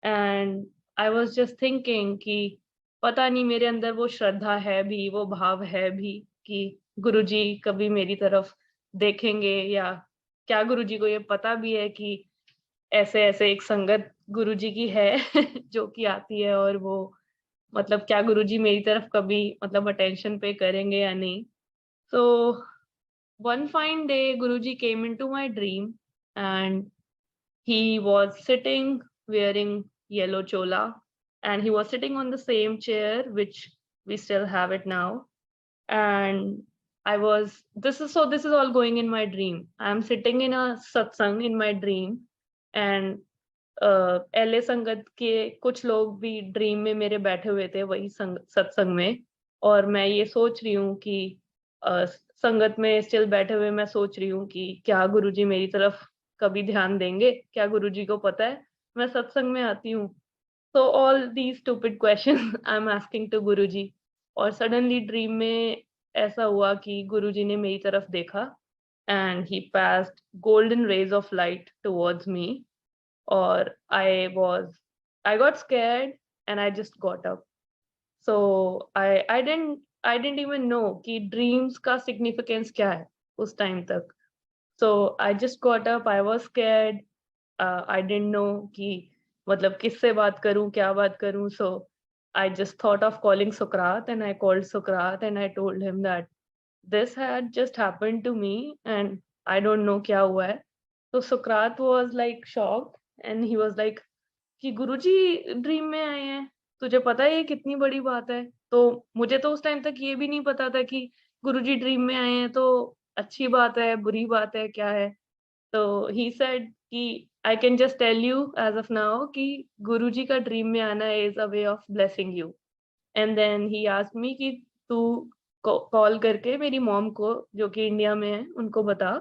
S2: and I was just thinking कि पता नहीं मेरे अंदर वो श्रद्धा है भी, वो भाव है भी कि गुरुजी कभी मेरी तरफ देखेंगे या क्या गुरुजी को ये पता भी है कि ऐसे ऐसे एक संगत गुरुजी की है जो कि आती है और वो मतलब क्या गुरुजी मेरी तरफ कभी मतलब अटेंशन पे करेंगे या नहीं. So one fine day Guruji came into my dream and he was sitting wearing yellow chola and he was sitting on the same chair which we still have it now. And this is all going in my dream. I'm sitting in a satsang in my dream and LA संगत के कुछ लोग भी dream में मेरे बैठे हुए थे वही सत्संग में और मैं ये सोच रही हूँ कि संगत में स्टिल बैठे हुए मैं सोच रही हूँ कि क्या गुरुजी मेरी तरफ कभी ध्यान देंगे, क्या गुरुजी को पता है मैं सत्संग में आती हूँ. So all these stupid question I am asking to Guruji. और सडनली ड्रीम में ऐसा हुआ कि गुरुजी ने मेरी तरफ देखा and he passed golden rays of light towards me. Or I got scared and I just got up. So I didn't even know कि dreams का significance क्या है उस time तक. So I just got up. I was scared. I didn't know कि मतलब किससे बात करूं, क्या बात करूं. So I just thought of calling Sukrat, and I called Sukrat and I told him that this had just happened to me and I don't know क्या हुआ है. So Sukrat was like shocked and he was like कि गुरुजी dream में आए हैं, तुझे पता है ये कितनी बड़ी बात है. तो मुझे तो उस टाइम तक ये भी नहीं पता था कि गुरुजी ड्रीम में आए हैं तो अच्छी बात है, बुरी बात है, क्या है. तो ही सेड कि I can just tell you as of now कि गुरुजी का ड्रीम में आना is a way of blessing you. And then he asked me कि तू कॉल करके मेरी मॉम को जो कि इंडिया में है उनको बता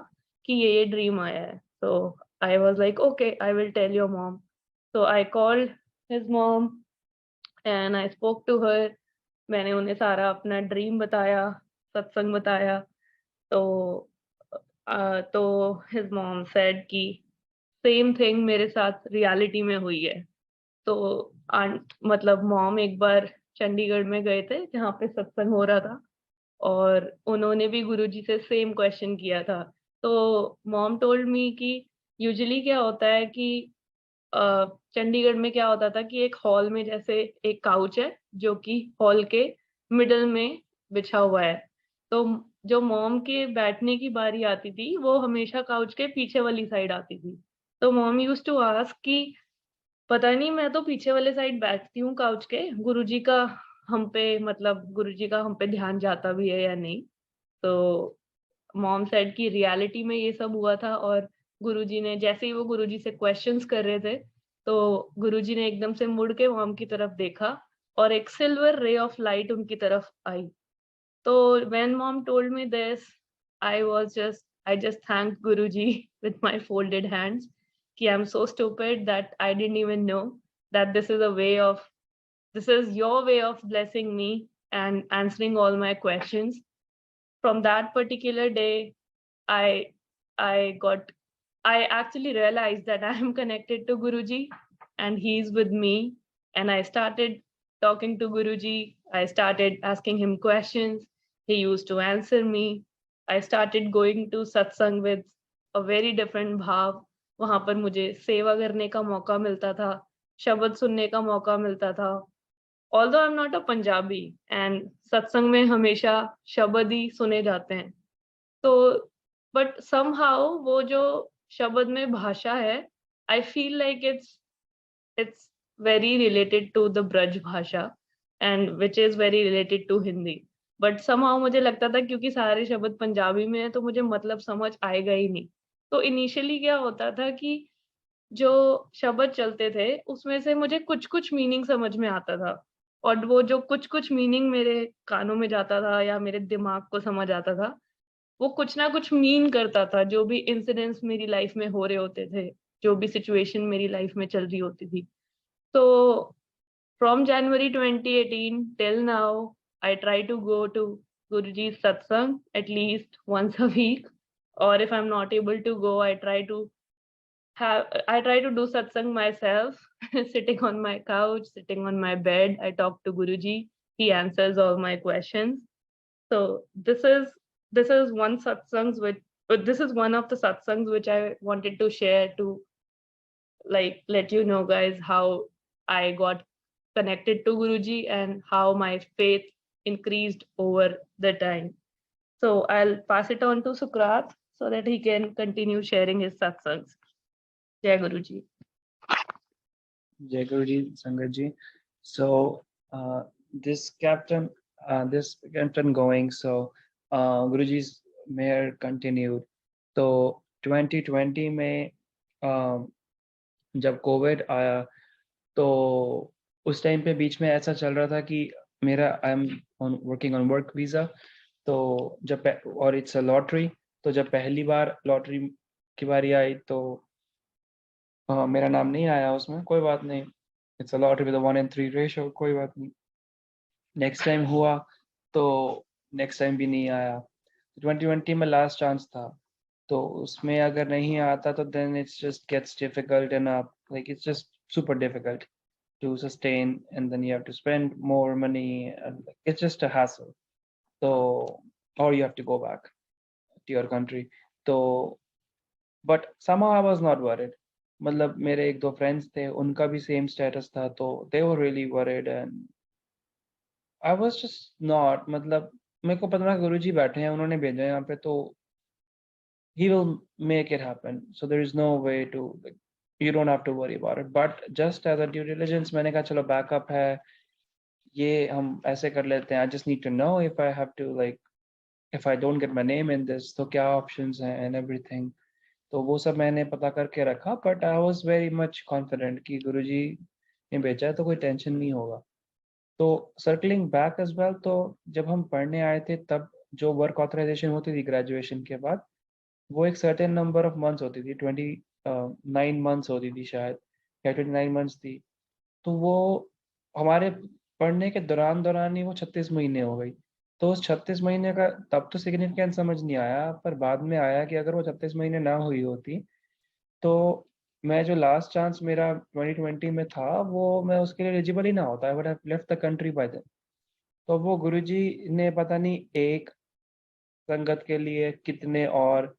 S2: कि ये ड्रीम आया है. तो I was like okay, I will tell your mom. So I called his mom and I spoke to her. मैंने उन्हें सारा अपना ड्रीम बताया, सत्संग बताया. तो his mom said कि सेम थिंग मेरे साथ रियलिटी में हुई है. तो मतलब मॉम एक बार चंडीगढ़ में गए थे जहाँ पे सत्संग हो रहा था और उन्होंने भी गुरुजी से सेम क्वेश्चन किया था. तो मॉम टोल्ड मी कि यूजुअली क्या होता है कि चंडीगढ़ में क्या होता था कि एक हॉल में जैसे एक काउच है जो कि हॉल के मिडल में बिछा हुआ है. तो जो मॉम के बैठने की बारी आती थी वो हमेशा काउच के पीछे वाली साइड आती थी. तो मॉम यूज्ड टू आस्क कि पता नहीं मैं तो पीछे वाले साइड बैठती हूँ काउच के, गुरुजी का हम पे मतलब गुरुजी का हम पे ध्यान जाता भी है या नहीं. तो मॉम सेड कि रियलिटी में ये सब हुआ था और गुरुजी ने जैसे ही वो गुरुजी से क्वेश्चंस कर रहे थे तो गुरुजी ने एकदम से मुड़ के मॉम की तरफ देखा और एक सिल्वर रे ऑफ लाइट उनकी तरफ आई. तो when mom told me this I just thank Guruji with my folded hands कि I am so stupid that I didn't even know that this is your way of blessing me and answering all my questions. From that particular day, I I actually realized that I am connected to Guruji and he's with me. And I started talking to Guruji. I started asking him questions. He used to answer me. I started going to satsang with a very different bhav. वहां पर मुझे सेवा करने का मौका मिलता था, शब्द सुनने का मौका मिलता था. Although I'm not a Punjabi and सत्संग में हमेशा शब्द ही सुने जाते हैं. तो but somehow वो जो शब्द में भाषा है, I feel like it's very related to the Braj भाषा and which is very related to Hindi. But somehow मुझे लगता था क्योंकि सारे शब्द पंजाबी में है तो मुझे मतलब समझ आएगा ही नहीं. तो इनिशियली क्या होता था कि जो शब्द चलते थे उसमें से मुझे कुछ-कुछ मीनिंग समझ में आता था और वो जो कुछ-कुछ मीनिंग मेरे कानों में जाता था या मेरे दिमाग को समझ आता था, वो कुछ ना कुछ मीन करता था, जो भी इंसिडेंट्स मेरी लाइफ में हो रहे होते थे, जो भी सिचुएशन मेरी लाइफ में चल रही होती थी. तो from January 2018 till now I try to go to Guruji's satsang at least once a week, or if I'm not able to go, I try to do satsang myself, sitting on my couch, sitting on my bed. I talk to Guruji. He answers all my questions. So this is one satsangs which this is one of the satsangs which I wanted to share to like let you know guys how I got connected to Guruji and how my faith increased over the time. So I'll pass it on to Sukrat so that he can continue sharing his satsangs. Jai Guruji.
S1: Jai Guruji, Sangat ji. So this captain going, so Guruji's mayor continued. तो 2020 में जब Covid आया तो उस time पे बीच में ऐसा चल रहा था कि मेरा I am working on work visa. तो जब और इट्स अ लॉटरी, तो जब पहली बार लॉटरी की बारी आई तो मेरा नाम नहीं आया उसमें. कोई बात नहीं, it's a lottery with a 1:3 ratio, कोई बात नहीं. नेक्स्ट टाइम हुआ तो नेक्स्ट टाइम भी नहीं आया. 2020 में लास्ट चांस था, तो उसमें अगर नहीं आता तो then it's just gets difficult and like it's just super difficult. to sustain, and then you have to spend more money, and it's just a hassle. So, or you have to go back to your country. So, but somehow I was not worried. मतलब मेरे एक दो friends थे, उनका भी same status था, तो they were really worried and I was just not, मतलब मेरे को पता था गुरुजी बैठे हैं, उन्होंने भेजा है यहाँ पे, तो he will make it happen. So there is no way to, like, you don't have to worry about it. But just as a due diligence, मैंने कहा चलो बैकअप है, ये हम ऐसे कर लेते हैं. I just need to know if I have to, like, if I don't get my name in this, तो क्या options हैं and everything. तो वो सब मैंने पता करके रखा, but I was very much confident कि गुरुजी ने भेजा है तो कोई टेंशन नहीं होगा. तो सर्कलिंग बैक एज वेल, तो जब हम पढ़ने आए थे तब जो वर्क ऑथराइजेशन होती थी ग्रेजुएशन के बाद, वो एक सर्टेन नंबर ऑफ मंथ्स होती थी, 29 मंथ्स होती थी शायद, या 29 मंथ्स थी. तो वो हमारे पढ़ने के दौरान दौरान ही वो 36 महीने हो गई. तो उस 36 महीने का तब तो सिग्निफिकेंस समझ नहीं आया, पर बाद में आया कि अगर वो 36 महीने ना हुई होती, तो मैं जो लास्ट चांस मेरा 2020 में था, वो मैं उसके लिए एलिजिबल ही ना होता. I would have left the country by then. तो वो गुरुजी ने पता नहीं एक संगत के लिए कितने और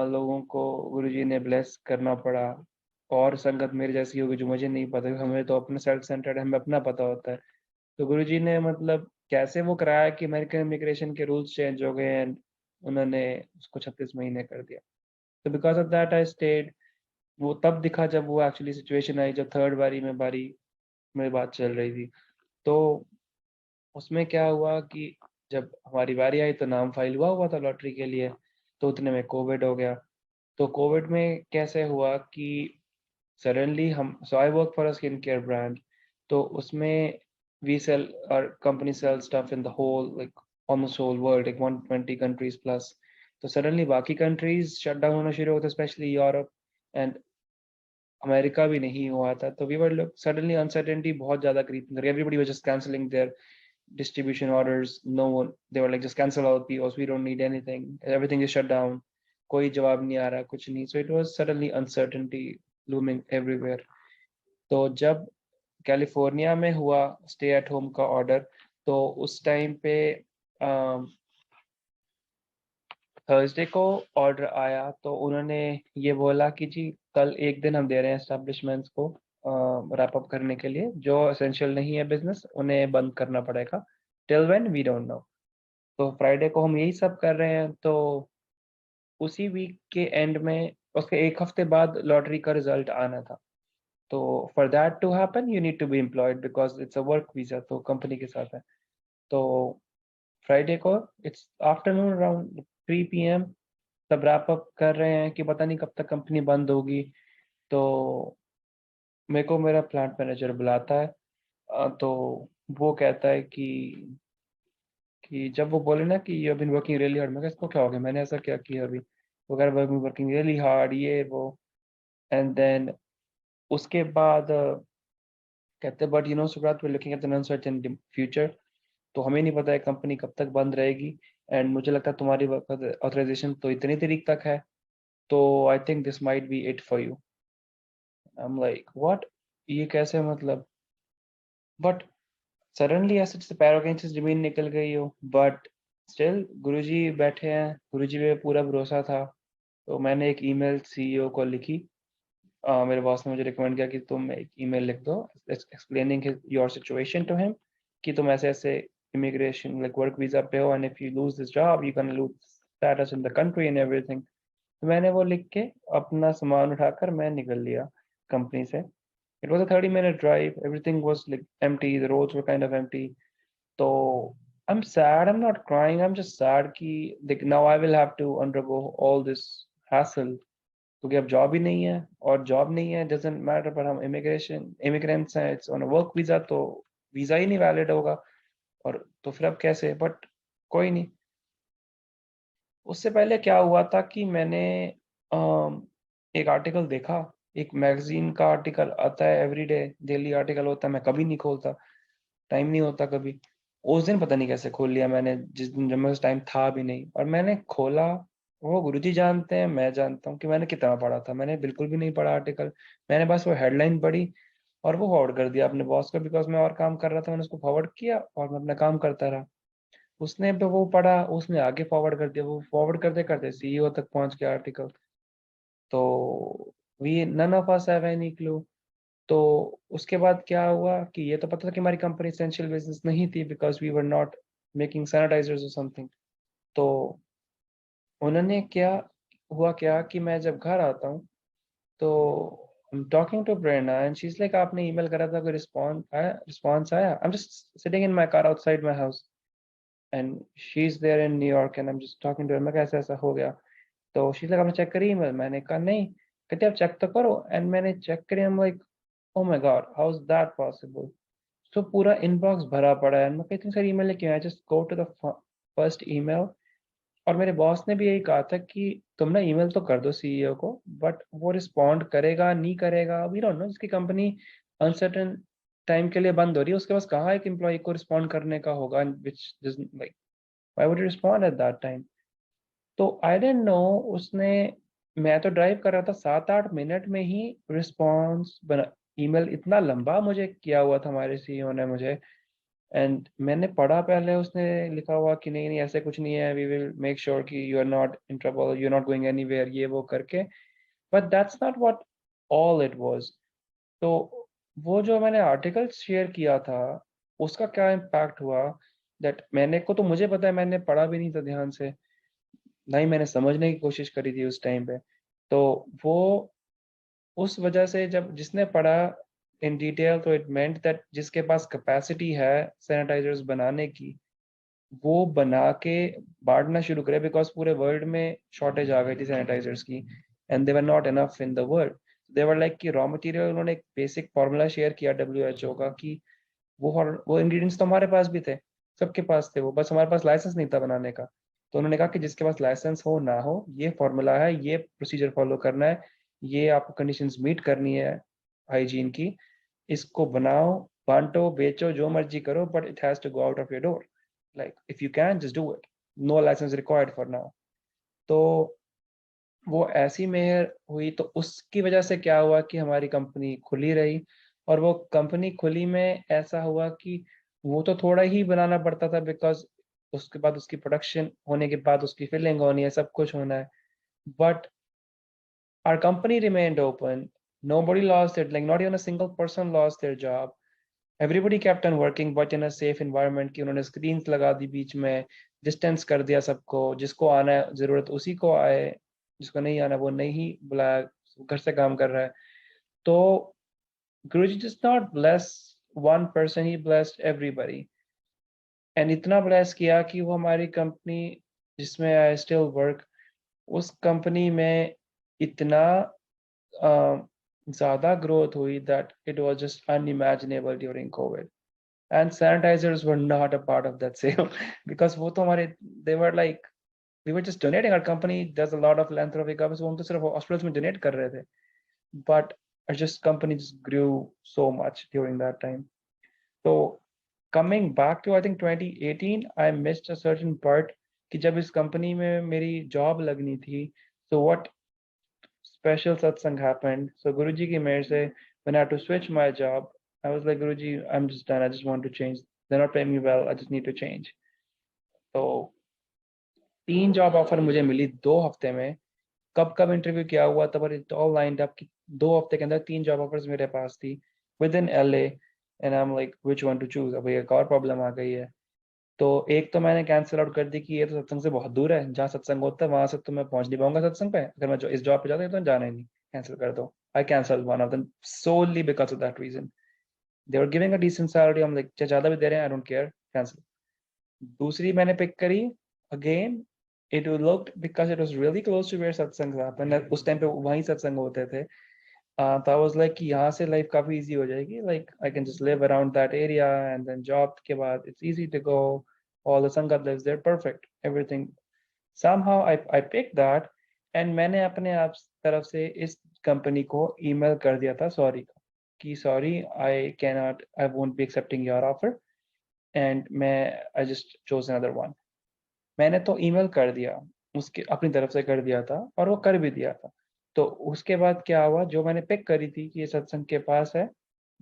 S1: लोगों को गुरुजी ने ब्लेस करना पड़ा, और संगत मेरे जैसी होगी जो मुझे नहीं पता, हमें तो अपना सेल्फ सेंटर्ड, हमें अपना पता होता है. तो गुरुजी ने मतलब कैसे वो कराया कि अमेरिकन इमिग्रेशन के रूल्स चेंज हो गए एंड उन्होंने उसको 36 महीने कर दिया. तो because of that I stayed. वो तब दिखा जब वो एक्चुअली सिचुएशन आई, जब थर्ड बारी में मेरी बात चल रही थी. तो उसमें क्या हुआ कि जब हमारी बारी आई तो नाम फाइल हुआ हुआ था लॉटरी के लिए, तो उतने में कोविड हो गया. तो कोविड में कैसे हुआ कि सडनली हम, so I work for a skin care brand, तो उसमें we sell, our company sells stuff in the whole, like, almost whole world, like 120 countries plus. तो सडनली बाकी कंट्रीज शट डाउन होना शुरू होते, स्पेशली यूरोप, एंड अमेरिका भी नहीं हुआ था. तो वी वर सडनली अनसर्टेनिटी बहुत ज्यादा क्रीपिंग कर, everybody was just cancelling their distribution orders. No one, they were like, just cancel all POs, we don't need anything, everything is shut down, कोई जवाब नहीं आ रहा, कुछ नहीं. So it was suddenly uncertainty looming everywhere. तो जब California में हुआ स्टे एट होम का ऑर्डर, तो उस टाइम पे थर्सडे को ऑर्डर आया, तो उन्होंने ये बोला कि जी कल एक दिन हम दे रहे हैं एस्टेब्लिशमेंट्स को रैप अप करने के लिए, जो एसेंशियल नहीं है बिजनेस उन्हें बंद करना पड़ेगा, till when we don't know. तो फ्राइडे को हम यही सब कर रहे हैं. तो उसी वीक के एंड में, उसके एक हफ्ते बाद लॉटरी का रिजल्ट आना था. तो for that to happen you need to be employed, because it's a work visa, तो कंपनी के साथ है. तो फ्राइडे को इट्स आफ्टरनून अराउंड 3 PM, सब रैप अप कर रहे हैं कि पता नहीं कब तक कंपनी बंद होगी. तो मेरे को मेरा प्लांट मैनेजर बुलाता है. तो वो कहता है कि जब वो बोले ना कि you have been working really hard, मैं कहा इसको क्या हो गया, मैंने ऐसा क्या किया अभी. वो कह रहा वर्किंग रियली हार्ड, ये वो. एंड देन उसके बाद कहते हैं but you know Subrat, we looking at an uncertain future. तो हमें नहीं पता है कंपनी कब तक बंद रहेगी, एंड मुझे लगता है तुम्हारी ऑथराइजेशन तो इतनी तारीख तक है, तो I think this might be it for you. I am like what, ये कैसे मतलब. बट सडनली ऐसे जैसे पैरों के नीचे से जमीन निकल गई हो. बट स्टिल गुरुजी बैठे हैं, गुरुजी पे पूरा भरोसा था. तो मैंने एक ईमेल सीईओ को लिखी. मेरे बॉस ने मुझे रिकमेंड किया कि तुम एक ईमेल लिख दो explaining your situation to him, कि तुम ऐसे ऐसे इमिग्रेशन लाइक वर्क वीजा पे हो, and if you lose this job you can lose status in the country and everything. तो मैंने वो लिख के अपना सामान उठाकर मैं निकल लिया कंपनी से. It was a 30 minute drive, everything was like empty, the roads were kind of empty. तो I am sad, I am not crying, I am just sad कि देख now I will have to undergo all this hassle, क्योंकि अब job ही नहीं है. और job नहीं है डजंट मैटर, पर हम इमिग्रेंट्स हैं, it's on a work visa, तो वीजा ही नहीं वैलिड होगा. और तो फिर अब कैसे. बट कोई नहीं. उससे पहले क्या हुआ था कि मैंने एक आर्टिकल देखा, एक मैगजीन का आर्टिकल आता है एवरीडे, डेली आर्टिकल होता है, मैं कभी नहीं खोलता, टाइम नहीं होता कभी. उस दिन पता नहीं कैसे खोल लिया मैंने, जिस दिन जब मेरे टाइम था भी नहीं, और मैंने खोला. वो गुरुजी जानते हैं, मैं जानता हूँ कि मैंने कितना पढ़ा था. मैंने बिल्कुल भी नहीं पढ़ा आर्टिकल, मैंने बस वो हेडलाइन पढ़ी. और वो फॉरवर्ड कर दिया अपने बॉस को, बिकॉज मैं और काम कर रहा था, मैंने उसको फॉरवर्ड किया और मैं अपना काम करता रहा। उसने भी वो पढ़ा, उसने आगे फॉरवर्ड कर दिया, वो फॉरवर्ड करते करते सीईओ तक पहुंच गया आर्टिकल। तो we none of us have any clue. तो उसके बाद क्या हुआ कि ये तो पता था कि हमारी कंपनी एसेंशियल बिजनेस नहीं थी, because we were not making sanitisers और समथिंग। तो उन्होंने क्या हुआ क्या कि मैं जब घर आता हूँ तो I'm talking to Prerna and she's like, आपने ईमेल करा था, कोई रिस्पॉन्स आया? I'm just sitting in my car outside my house and she's there in New York and I'm just talking to her, मैं कैसे ऐसा हो गया? तो she's like, आपने चेक करी ईमेल? मैंने कहा नहीं। कहते आप चेक तो करो। एंड मैंने चेक करी, I'm like, oh my god, how is that possible? तो पूरा इनबॉक्स भरा पड़ा है। मैं इतनी सारी ईमेल क्यों है? Just go to the first email. और मेरे बॉस ने भी यही कहा था कि तुम ना ईमेल तो कर दो सीईओ को, बट वो रिस्पॉन्ड करेगा नहीं करेगा वी डोंट नो। जिसकी कंपनी अनसर्टेन टाइम के लिए बंद हो रही है, उसके पास कहाँ एक एम्प्लॉय को रिस्पॉन्ड करने का होगा, which like why would you respond eight that time? तो आई डेंट नो। उसने, मैं तो ड्राइव कर रहा था, 7-8 मिनट में ही रिस्पॉन्स बना। ईमेल इतना लंबा मुझे किया हुआ था हमारे सीईओ ने मुझे। एंड मैंने पढ़ा पहले, उसने लिखा हुआ कि नहीं नहीं ऐसे कुछ नहीं है, वी विल मेक श्योर कि you are not in trouble, you are not going anywhere, ये वो करके। But that's not what all it was. तो वो जो मैंने आर्टिकल शेयर किया था, उसका क्या इम्पैक्ट हुआ, दैट मैंने को तो मुझे पता है, मैंने पढ़ा भी नहीं था ध्यान से, ना ही मैंने समझने की कोशिश करी थी उस टाइम पे। तो वो उस वजह से जब जिसने पढ़ा इन डिटेल, तो इट मेंट दैट जिसके पास कैपेसिटी है सैनिटाइजर्स बनाने की, वो बना के बांटना शुरू करे, बिकॉज पूरे वर्ल्ड में शॉर्टेज आ गई थी सैनिटाइजर्स की and they were not enough in the world. They were like कि रॉ मटेरियल, उन्होंने एक बेसिक फार्मूला शेयर किया डब्ल्यूएचओ का कि वो इंग्रेडिएंट्स तो हमारे पास भी थे, सबके पास थे, वो बस हमारे पास लाइसेंस नहीं था बनाने का। तो उन्होंने कहा कि जिसके पास लाइसेंस हो ना हो, ये फॉर्मूला है, ये प्रोसीजर फॉलो करना है, ये आपको कंडीशंस मीट करनी है हाइजीन की, इसको बनाओ, बांटो, बेचो, जो मर्जी करो, but it has to go out of your door. Like if you can just do it, no licence required for now. तो वो ऐसी मेहर हुई, तो उसकी वजह से क्या हुआ कि हमारी कंपनी खुली रही। और वो कंपनी खुली में ऐसा हुआ कि वो तो थोड़ा ही बनाना पड़ता था, बिकॉज उसके बाद उसकी प्रोडक्शन होने के बाद उसकी फिलिंग होनी है, सब कुछ होना है। But our company remained open, nobody lost it, like not even a single person lost their job, everybody kept on working but in a safe environment। कि उन्होंने स्क्रीन्स लगा दी बीच में, डिस्टेंस कर दिया सबको, जिसको आना है जरूरत उसी को आए, जिसको नहीं आना वो नहीं बुलाया, घर से काम कर रहा है। तो गुरुजी just not bless one person, he blessed everybody। And इतना ब्लेस किया कि वो हमारी कंपनी जिसमें आई स्टिल वर्क, उस कंपनी में इतना ज़्यादा ग्रोथ हुई that it was just unimaginable during COVID। And sanitizers were not a part of that sale because वो तो हमारे, they were like, we were just donating, our company does a lot of philanthropy का, बस वो हम तो सिर्फ hospitals में डोनेट कर रहे थे। But our just company just grew so much during that time। So coming back to I think 2018, I missed a certain part कि जब इस कंपनी में मेरी जॉब लगनी थी, so what special satsang happened। So Guruji की मेहर से when I had to switch my job, I was like, Guruji, I'm just done, I just want to change, they're not paying me well, I just need to change। तो 3 job offer मुझे मिली 2 हफ्ते में। कब कब interview किया हुआ था, but it all lined up कि 2 हफ्ते के अंदर 3 जॉब ऑफर्स मेरे पास थी with in LA। And I am like which one two choose. अब एक और प्रॉब्लम आ गई है। तो एक तो मैंने कैंसिल आउट कर दी कि ये तो सत्संग से बहुत दूर है, जहाँ सत्संग होता है वहां से तो मैं पहुंच नहीं पाऊंगा सत्संग पे, अगर मैं इस जॉब पे जाता तो जाना ही नहीं, कैंसिल कर दो। I cancel one of them solely because of that reason। they were giving a decent salary, I'm like ज्यादा भी दे रहे हैं, I don't care, कैंसिल। दूसरी मैंने पिक करी, again it looked because it was really close to where सत्संग happened, उस time पे वहीं सत्संग होते थे। तो I was like कि यहाँ से लाइफ काफी इजी हो जाएगी, like I can just live around that area and then job के बाद it's easy to go, all the sangat lives there, perfect, everything। somehow I picked that and मैंने अपने आप तरफ से इस कंपनी को ईमेल कर दिया था सॉरी का, कि sorry I won't be accepting your offer and मैं I just chose another one। मैंने तो ईमेल कर दिया, उसके अपनी तरफ से कर दिया था और वो कर भी दिया था। तो उसके बाद क्या हुआ, जो मैंने पिक करी थी कि ये सत्संग के पास है,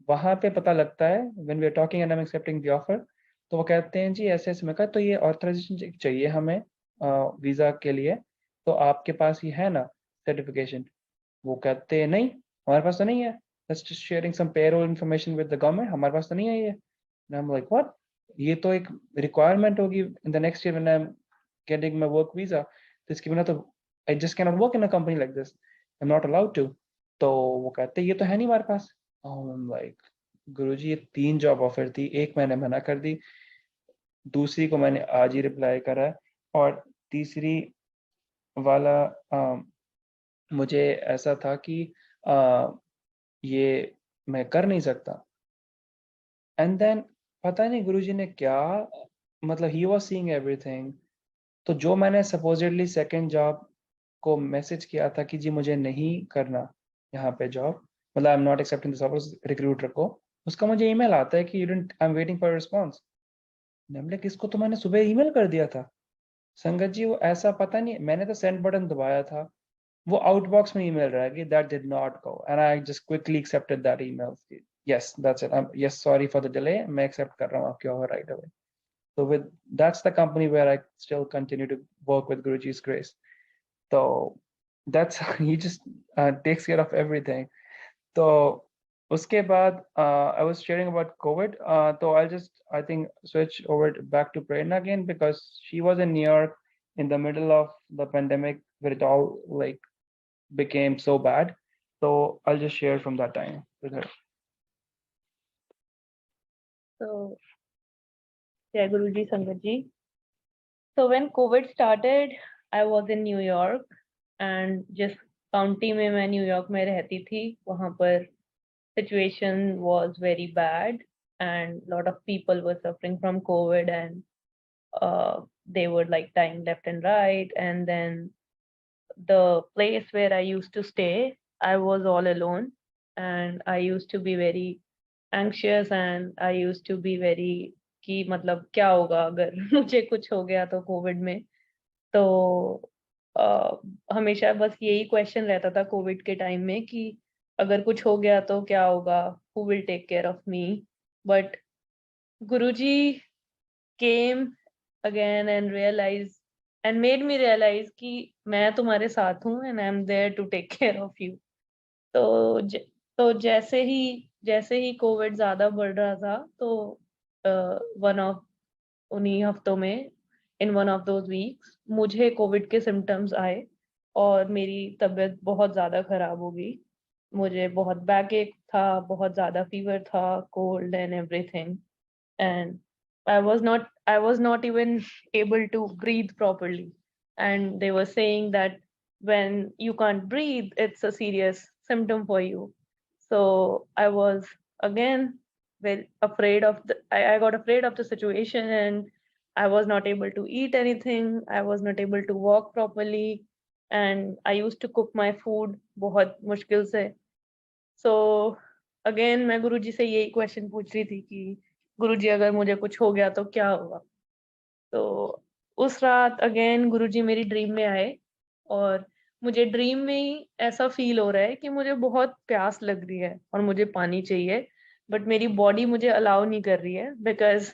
S1: वहाँ पे पता लगता है when we are talking and I am accepting the offer, तो वो कहते हैं जी ऐसे ऐसे। मैं कहा तो ये ऑथराइजेशन चाहिए हमें वीज़ा के लिए, तो आपके पास ये है ना सर्टिफिकेशन? वो कहते हैं नहीं, हमारे पास तो नहीं है, just sharing some payroll information with the government, हमारे पास तो नहीं है ये। आई एम लाइक व्हाट, ये तो एक रिक्वायरमेंट होगी in the next year when I am getting my work visa, तो इसके बिना तो I just can not work in a company like this, I am not allowed to. तो वो कहते हैं ये तो है नहीं हमारे पास। आई एम लाइक गुरुजी ये 3 जॉब ऑफर थी, एक मैंने मना कर दी, दूसरी को मैंने आज ही रिप्लाई करा है, और तीसरी वाला मुझे ऐसा था कि ये मैं कर नहीं सकता। एंड देन पता नहीं गुरुजी ने क्या, मतलब ही वाज सीइंग एवरीथिंग। तो जो मैंने सपोजिटली सेकंड जॉब को मैसेज किया था कि जी मुझे नहीं करना यहाँ पे जॉब, मतलब आई am not accepting this offer recruiter को, उसका मुझे ईमेल आता है कि you didn't, I am waiting for response. हमने किसको, तो मैंने सुबह ईमेल कर दिया था संगत जी, वो ऐसा पता नहीं, मैंने तो सेंड बटन दबाया था, वो आउटबॉक्स में ईमेल रह गई, that did not go and I just quickly accepted that email. Yes that's it, yes sorry for the delay, मैं एक्सेप्ट कर रहा हूँ आपके offer right away. So with that's the company where I still continue to work with Guruji's grace. So that's he just takes care of everything. So उसके बाद I was sharing about COVID. So I'll just I think switch over back to Prerna again because she was in New York in the middle of the pandemic where it all like became so bad. So I'll just share from that time with her.
S2: So, Jai Guruji, Sangatji. So when COVID started, I was in New York and जिस county में मैं New York में रहती थी वहाँ पर situation was very bad and lot of people were suffering from COVID and they were like dying left and right. And then the place where I used to stay, I was all alone and I used to be very anxious and I used to be very कि मतलब क्या होगा अगर मुझे कुछ हो गया तो कोविड में। तो हमेशा बस यही क्वेश्चन रहता था कोविड के टाइम में कि अगर कुछ हो गया तो क्या होगा, who will take care of me. But Guruji came again and realise and made me realise कि मैं तुम्हारे साथ हूँ and I am there to take care of you. तो तो जैसे ही कोविड ज्यादा बढ़ रहा था तो वन ऑफ उन्हीं हफ्तों में in one of those weeks मुझे कोविड के सिम्टम्स आए और मेरी तबीयत बहुत ज़्यादा ख़राब हो गई। मुझे बहुत बैकएक था, बहुत ज़्यादा फीवर था, cold and everything and I was not even able to breathe properly and they were saying that when you can't breathe it's a serious symptom for you. So I was again very afraid of I got afraid of the situation and I was not able to eat anything. I was not able to walk properly and I used to cook my food बहुत मुश्किल से। So again मैं गुरुजी से यही question पूछ रही थी कि गुरुजी अगर मुझे कुछ हो गया तो क्या होगा। तो उस रात अगेन गुरुजी मेरी ड्रीम में आए और मुझे ड्रीम में ही ऐसा फील हो रहा है कि मुझे बहुत प्यास लग रही है और मुझे पानी चाहिए बट मेरी बॉडी मुझे अलाउ नहीं कर रही है बिकॉज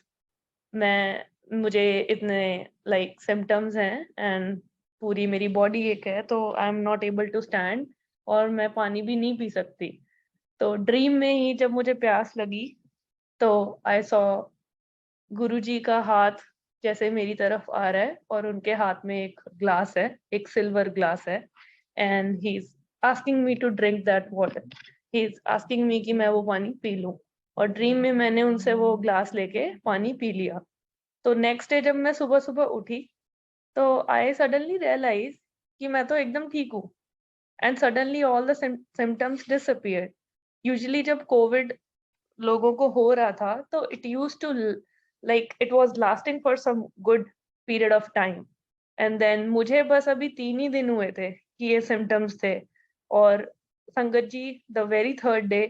S2: मुझे इतने लाइक सिम्टम्स हैं एंड पूरी मेरी बॉडी एक है तो I am not able to stand और मैं पानी भी नहीं पी सकती। तो ड्रीम में ही जब मुझे प्यास लगी तो आई सॉ गुरुजी का हाथ जैसे मेरी तरफ आ रहा है और उनके हाथ में एक ग्लास है, एक सिल्वर ग्लास है and he is asking me to drink that water. He is asking me कि मैं वो पानी पी लूं और ड्रीम में मैंने उनसे वो ग्लास लेके पानी पी लिया। तो नेक्स्ट डे जब मैं सुबह सुबह उठी तो आई सडनली रियलाइज कि मैं तो एकदम ठीक हूँ and suddenly all the symptoms disappear. Usually जब कोविड लोगों को हो रहा था तो it use to like it was lasting for some good period of time and then मुझे बस अभी 3 ही दिन हुए थे कि ये सिम्टम्स थे और sangat ji the very third day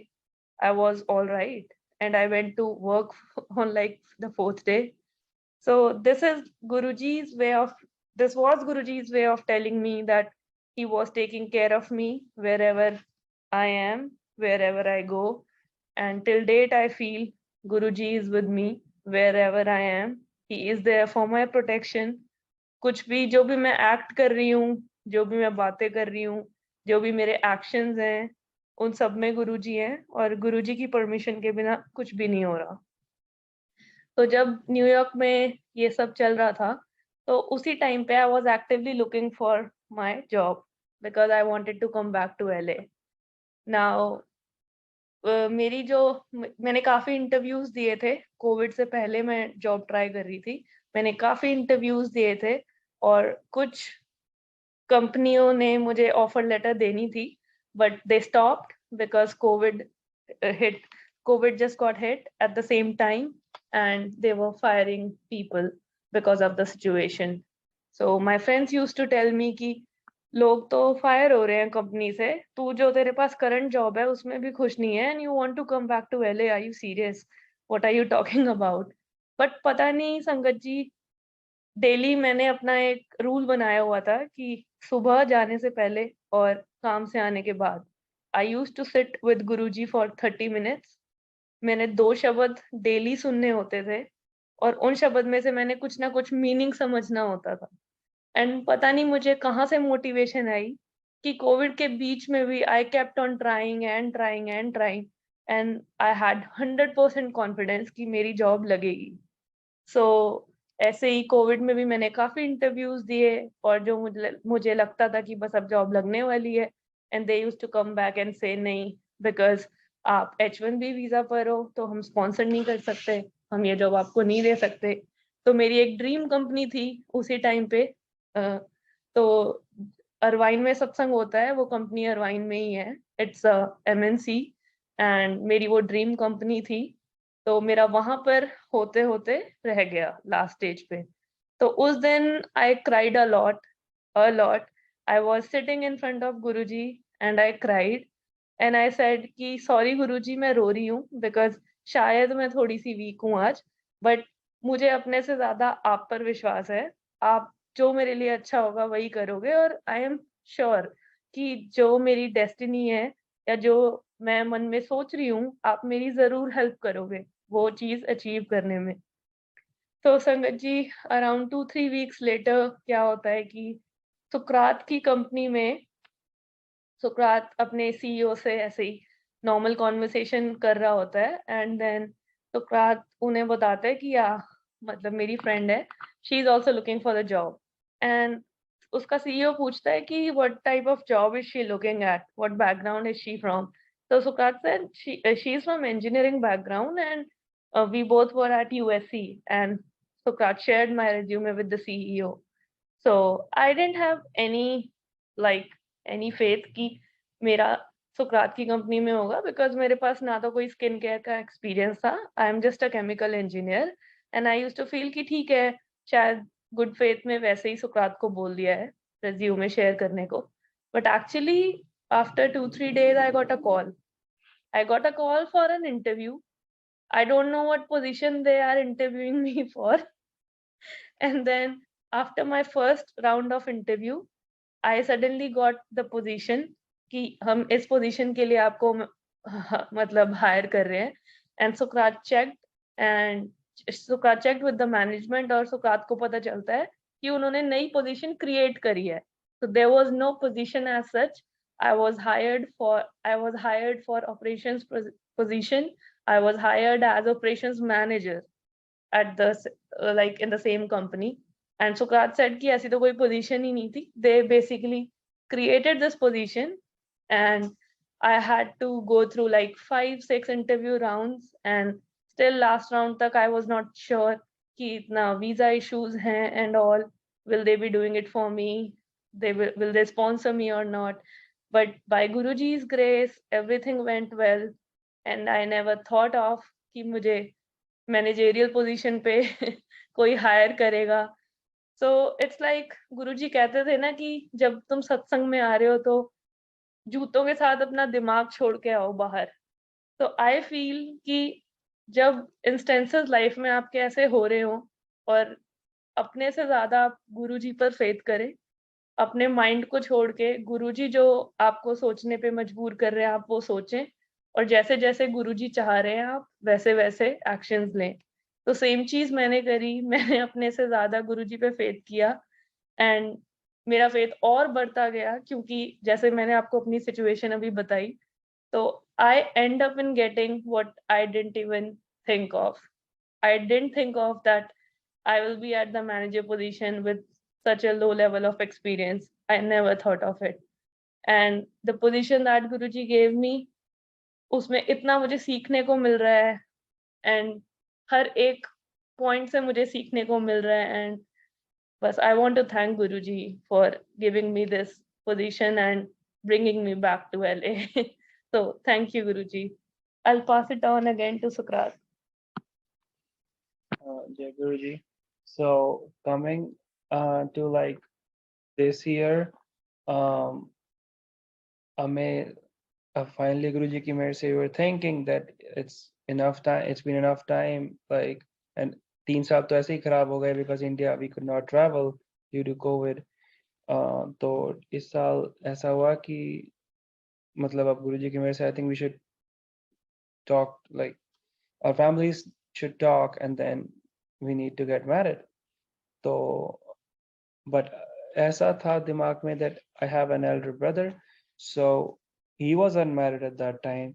S2: I was all right and I went to work on like the fourth day. So this was Guruji's way of telling me that he was taking care of me wherever I am, wherever I go. and till date I feel Guruji is with me wherever I am. He is there for my protection. कुछ भी जो भी मैं act कर रही हूँ, जो भी मैं बातें कर रही हूँ, जो भी मेरे एक्शंस हैं, उन सब में गुरुजी हैं और गुरुजी की परमिशन के बिना कुछ भी नहीं हो रहा। तो जब न्यूयॉर्क में ये सब चल रहा था, तो उसी टाइम पे I was actively looking for my job because I wanted to come back to LA. Now मेरी जो मैंने काफ़ी इंटरव्यूज़ दिए थे, कोविड से पहले मैं जॉब ट्राई कर रही थी। मैंने काफ़ी इंटरव्यूज़ दिए थे और कुछ कंपनियों ने मुझे ऑफर लेटर देनी थी, but they stopped because hit COVID just got hit at the same time and they were firing people because of the situation. So my friends used to tell me कि लोग तो fire हो रहे हैं company से, तू जो तेरे पास करंट जॉब है उसमें भी खुश नहीं है and you want to come back to LA, are you serious, what are you talking about. But पता नहीं संगत जी, डेली मैंने अपना एक रूल बनाया हुआ था कि सुबह जाने से पहले और काम से आने के बाद I used to sit with Guruji for 30 minutes. मैंने 2 शब्द डेली सुनने होते थे और उन शब्द में से मैंने कुछ ना कुछ मीनिंग समझना होता था। एंड पता नहीं मुझे कहाँ से मोटिवेशन आई कि कोविड के बीच में भी I kept on trying and trying and trying and I had 100% confidence कि मेरी जॉब लगेगी। सो ऐसे ही कोविड में भी मैंने काफ़ी इंटरव्यूज़ दिए और जो मुझे लगता था कि बस अब जॉब लगने वाली है and they used to come back and से नहीं, बिकॉज़ आप H1B वीज़ा पर हो तो हम स्पॉन्सर नहीं कर सकते, हम ये जॉब आपको नहीं दे सकते। तो मेरी एक ड्रीम कंपनी थी उसी टाइम पे, तो अरवाइन में सत्संग होता है, वो कंपनी अरवाइन में ही है, इट्स MNC एंड मेरी वो ड्रीम कंपनी थी। तो मेरा वहाँ पर होते-होते रह गया लास्ट स्टेज पे। तो उस दिन I cried a lot. I was sitting in front of Guruji and I cried and I said कि सॉरी गुरुजी, मैं रो रही हूँ बिकॉज़ शायद मैं थोड़ी-सी वीक हूँ आज, बट मुझे अपने से ज़्यादा आप पर विश्वास है। आप जो मेरे लिए अच्छा होगा वही करोगे और आई एम श्योर कि जो मेरी डेस्टिनी है या जो मैं मन में सोच रही हूँ, आप मेरी ज़रूर हेल्प करोगे वो चीज़ अचीव करने में। तो संगत जी, अराउंड 2-3 वीक्स लेटर क्या होता है कि सुकरात की कंपनी में सुकरात अपने सीईओ से ऐसे ही नॉर्मल कन्वर्सेशन कर रहा होता है एंड देन सुकरात उन्हें बताता है कि मतलब मेरी फ्रेंड है, she is also looking for the job and उसका सीईओ पूछता है कि what type of job is she looking at? What background is she from? So Sukat said she is from engineering background and we both were at USC and Sukat shared my resume with the CEO. So I didn't have like any faith कि मेरा सुकरात की company में होगा because मेरे पास ना तो कोई skin care का एक्सपीरियंस था। I am just a chemical engineer and I used to feel कि ठीक है, शायद गुड फेथ में वैसे ही सुकरात को बोल दिया है रिज्यूमे शेयर करने को। But actually after 2-3 days I got a call. I got a call for an interview. I don't know what position they are interviewing me for. And then after my first round of interview, I suddenly got the position कि हम इस position के लिए आपको मतलब higher कर रहे हैं and Sukrat checked with the management और सुकरात को पता चलता है कि उन्होंने नई पोजीशन क्रिएट करी है। So there was no position as such. I was hired for operations position. I was hired as operations manager at the like in the same company. And Sukrat said कि ऐसी तो कोई position ही नहीं थी. They basically created this position and I had to go through like 5-6 interview rounds and still last round तक I was not sure कि इतना visa issues हैं and all. Will they be doing it for me? Will they sponsor me or not? But by Guruji's grace, everything went well and I never thought of कि मुझे managerial position पे कोई higher करेगा। So it's like गुरुजी कहते थे ना कि जब तुम सत्संग में आ रहे हो तो जूतों के साथ अपना दिमाग छोड़ के आओ बाहर। तो आई फील कि जब इंस्टेंसेस लाइफ में आपके ऐसे हो रहे हो और अपने से ज़्यादा आप गुरुजी पर फेथ करें, अपने माइंड को छोड़ के गुरुजी जो आपको सोचने पे मजबूर कर रहे हैं, आप वो सोचें और जैसे जैसे गुरुजी चाह रहे हैं आप वैसे वैसे एक्शंस लें। तो सेम चीज मैंने करी। मैंने अपने से ज्यादा गुरुजी पे फेथ किया एंड मेरा फेथ और बढ़ता गया, क्योंकि जैसे मैंने आपको अपनी सिचुएशन अभी बताई, तो I end up in getting what I didn't even think of. I didn't think of that I will be at the manager position with such a low level of experience. I never thought of it. And the position that Guruji gave me, उसमें इतना मुझे सीखने को मिल रहा है and हर एक point से मुझे सीखने को मिल रहा है एंड बस I want to thank Guruji for giving me this position and bringing me back to LA. So thank you, Guruji. I'll pass it on again to Sukrat.
S1: Jai Guruji. So coming to like this year, हमें finally Guruji की मेरे से we were thinking that it's enough time, it's been enough time, like, and 3 साल तो ऐसे ही खराब हो गए because India we could not travel due to COVID. तो इस साल ऐसा हुआ कि मतलब अब गुरुजी की मेरे से I think we should talk, like our families should talk and then we need to get married. तो but ऐसा था दिमाग में that I have an elder brother, so he was unmarried at that time.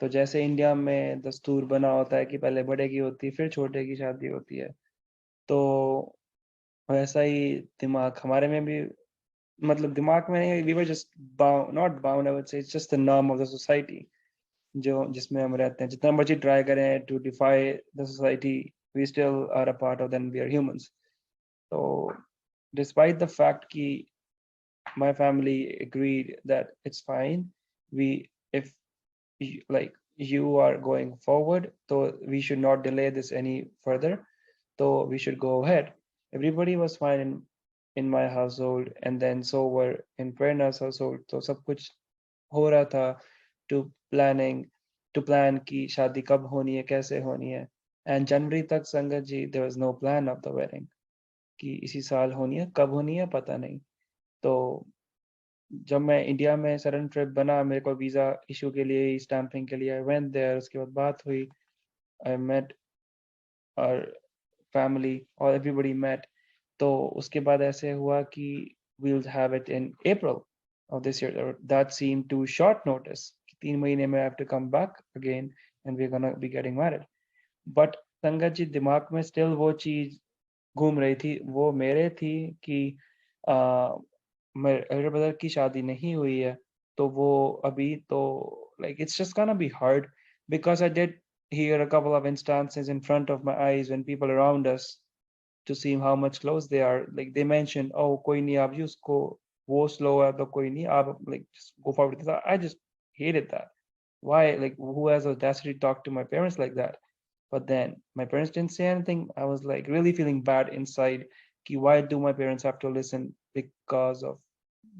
S1: तो जैसे India में दस्तूर बना होता है कि पहले बड़े की होती है फिर छोटे की शादी होती है, तो वैसा ही दिमाग हमारे में भी, मतलब दिमाग में नहीं, we were just bound, not bound, I would say it's just the norm of the society जो जिसमें हम रहते हैं। जितना मर्जी ट्राई करें to defy the society, we still are a part of them, we are humans. So despite the fact कि my family agreed that it's fine, we if like you are going forward, so we should not delay this any further, so we should go ahead. Everybody was fine in my household, and then so were in Prerna's household. तो सब कुछ हो रहा था to plan कि शादी कब होनी है, कैसे होनी है। And जनवरी तक संगत जी there was no plan of the wedding कि इसी साल होनी है, कब होनी है पता नहीं। तो जब मैं इंडिया में सडन ट्रिप बना, मेरे को वीज़ा इशू के लिए, स्टैंपिंग के लिए, आई वेंट देयर। उसके बाद बात हुई, आई मेट और फैमिली और एवरीबॉडी मेट। तो उसके बाद ऐसे हुआ कि we will have it in April of this year. That seem to short notice, 3 महीने में I have to come back again and we are gonna be getting married. But संगत जी दिमाग में स्टिल वो चीज़ घूम रही थी, वो मेरे थी कि मेरे एल्डर ब्रदर की शादी नहीं हुई है, तो वो अभी तो like it's just gonna be hard because I did hear a couple of instances in front of my eyes when people around us to see how much close they are, like they mentioned, oh कोई नहीं आप उसको, वो slow है तो कोई नहीं आप like just go forward with that. I just hated that. Why, like who has the audacity to talk to my parents like that? But then my parents didn't say anything. I was like really feeling bad inside. Ki, why do my parents have to listen because of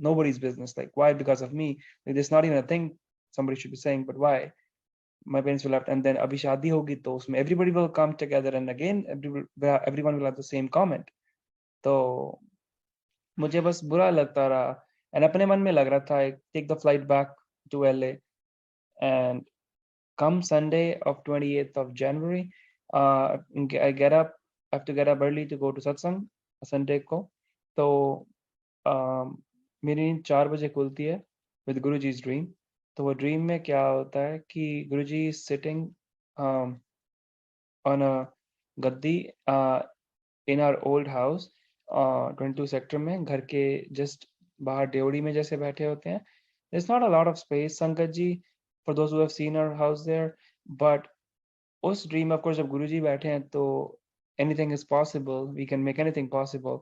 S1: nobody's business? Like why because of me? Like there's not even a thing somebody should be saying, but why? My parents will have, and then abhi shaadi hogi to usme everybody will come together and again everyone will have the same comment. तो मुझे बस बुरा लगता रहा and अपने मन में लग रहा था take the flight back to LA and come Sunday of 28th of January, I get up, I have to get up early to go to satsang Sunday को। तो मेरी नींद 4 बजे खुलती है with Guruji's dream। तो वो ड्रीम में क्या होता है कि Guruji is sitting on a Gaddi in our old house 22 sector में, घर के जस्ट बाहर ड्योढ़ी में जैसे बैठे होते हैं। There's not a lot of space, संगत जी, for those who have seen our house there, but उस ड्रीम में of course जब गुरुजी बैठे हैं तो anything is possible, we can make anything possible।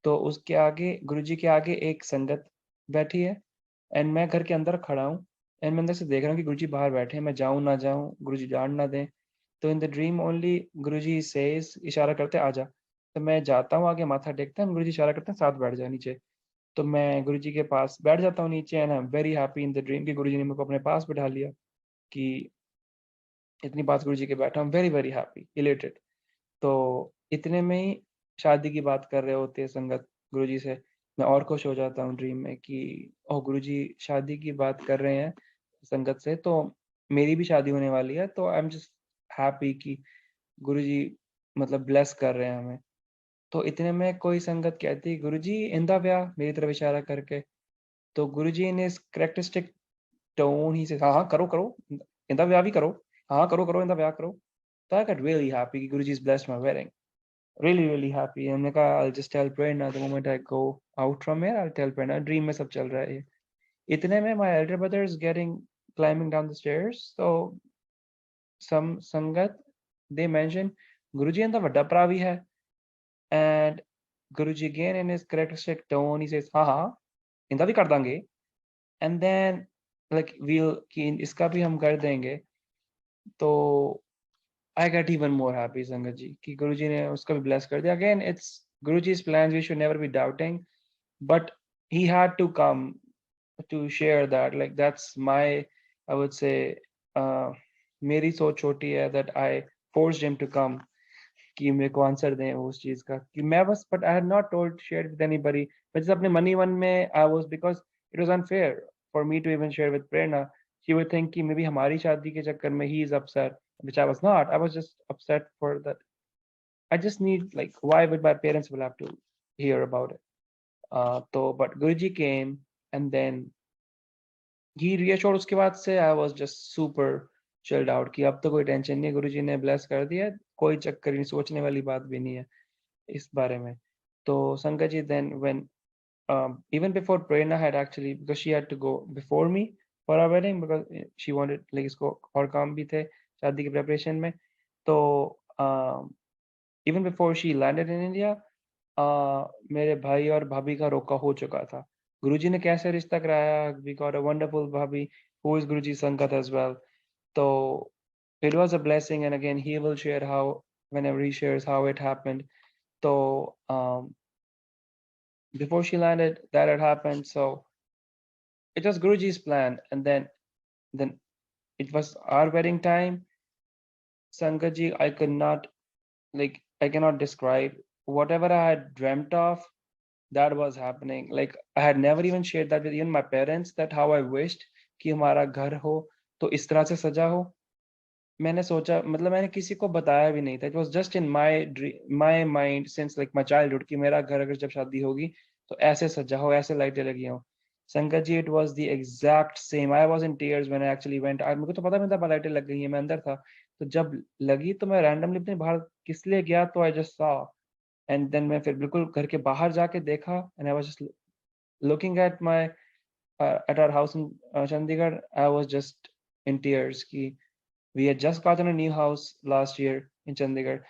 S1: तो उसके आगे गुरुजी के आगे एक संगत बैठी है एंड मैं घर के अंदर खड़ा हूँ एंड मैं अंदर से देख रहा हूँ कि गुरुजी बाहर बैठे हैं, मैं जाऊँ ना जाऊँ, गुरुजी जान ना दें। तो in the dream only Guruji says, इशारा करते हैं आजा। तो मैं जाता हूँ आगे, माथा टेकता हूँ, गुरुजी इशारा करते हैं साथ बैठ जा नीचे। तो मैं गुरुजी के पास बैठ जाता हूँ नीचे and I am very happy in the dream कि गुरुजी ने मेरे को अपने पास बिठा लिया कि इतनी बात गुरुजी के बैठा हूँ, वेरी वेरी हैप्पी, इलेटेड। तो इतने में ही शादी की बात कर रहे होते हैं संगत गुरुजी से, मैं और खुश हो जाता हूँ ड्रीम में कि ओह गुरुजी शादी की बात कर रहे हैं संगत से। तो मेरी भी शादी होने वाली है, तो आई एम जस्ट हैप्पी कि गुरुजी मतलब ब्लेस कर रहे हैं हमें। तो इतने में कोई संगत कहती, गुरुजी इंदा ब्याह, मेरी तरफ इशारा करके। तो गुरुजी ने इस करेक्टरिस्टिक टोन ही से, हाँ हाँ करो करो, इंदा ब्याह भी करो, हाँ करो करो इंदा ब्याह करो। तो आई गॉट रियली हैप्पी कि Guruji is blessed my wedding, really happy। हमने कहा I'll just tell Prerna the moment I go out from here, I'll tell Prerna, dream में सब चल रहा है ये। इतने में my elder brother is getting climbing down the stairs, so some संगत they mention गुरुजी इंदा ਵੱਡਾ ਭਰਾ ਵੀ है, and Guruji again in his characteristic tone he says हाँ हाँ इंदा भी कर देंगे, and then like we'll कि इसका भी हम कर देंगे। तो I got even more happy संगत जी कि गुरुजी ने उसका भी bless कर दिया। Again it's Guruji's plans, we should never be doubting, but he had to come to share that, like that's my, I would say, uh, मेरी सोच छोटी है that I forced him to come कि मेरे को answer दें उस चीज का कि मैं बस, but I had not told shared with anybody। मैं जैसे अपने मनी वन में I was, because it was unfair for me to even share with Prerna। she would think कि maybe हमारी शादी के चक्कर में he is upset, which I was not। I was just upset for that। I just need, like, why would my parents will have to hear about it? तो but Guruji came and then he reassured। उसके बाद से I was just super chilled out कि अब तो कोई tension नहीं है, गुरुजी ने bless कर दिया है, कोई चक्कर नहीं, सोचने वाली बात भी नहीं है इस बारे में। तो संगत जी then when even before Prerna had actually, because she had to go before me for our wedding because she wanted, like, इसको और काम भी थे शादी के preparation में। तो even before she landed in India, मेरे भाई और भाभी का रोका हो चुका था। गुरुजी ने कैसे रिश्ता कराया, we got a wonderful भाभी who is Guruji Sangat as well। तो it was a blessing, and again he will share how, whenever he shares how it happened। तो before she landed that had happened, so it was Guruji's plan, and then it was our wedding time। Sangat ji, I could not, like, I cannot describe whatever I had dreamt of, that was happening। Like I had never even shared that with even my parents, that how I wished कि हमारा घर हो तो इस तरह से सजा हो। मैंने सोचा, मतलब मैंने किसी को बताया भी नहीं था। It was just in my mind since like my childhood कि मेरा घर अगर जब शादी होगी तो ऐसे सजा हो, ऐसे लाइटें लगी हो। Sangat ji, it was the exact same. I was in tears when I actually went. मेरे को तो पता नहीं था लाइटें लग गई हैं, मैं अंदर था। तो जब लगी तो मैं रैंडमली अपने बाहर किस लिए गया, तो I just saw, and then मैं फिर बिल्कुल घर के बाहर जाके देखा, and I was just looking at my at our house in Chandigarh। I was just in tears ki we had just gotten a new house last year in Chandigarh,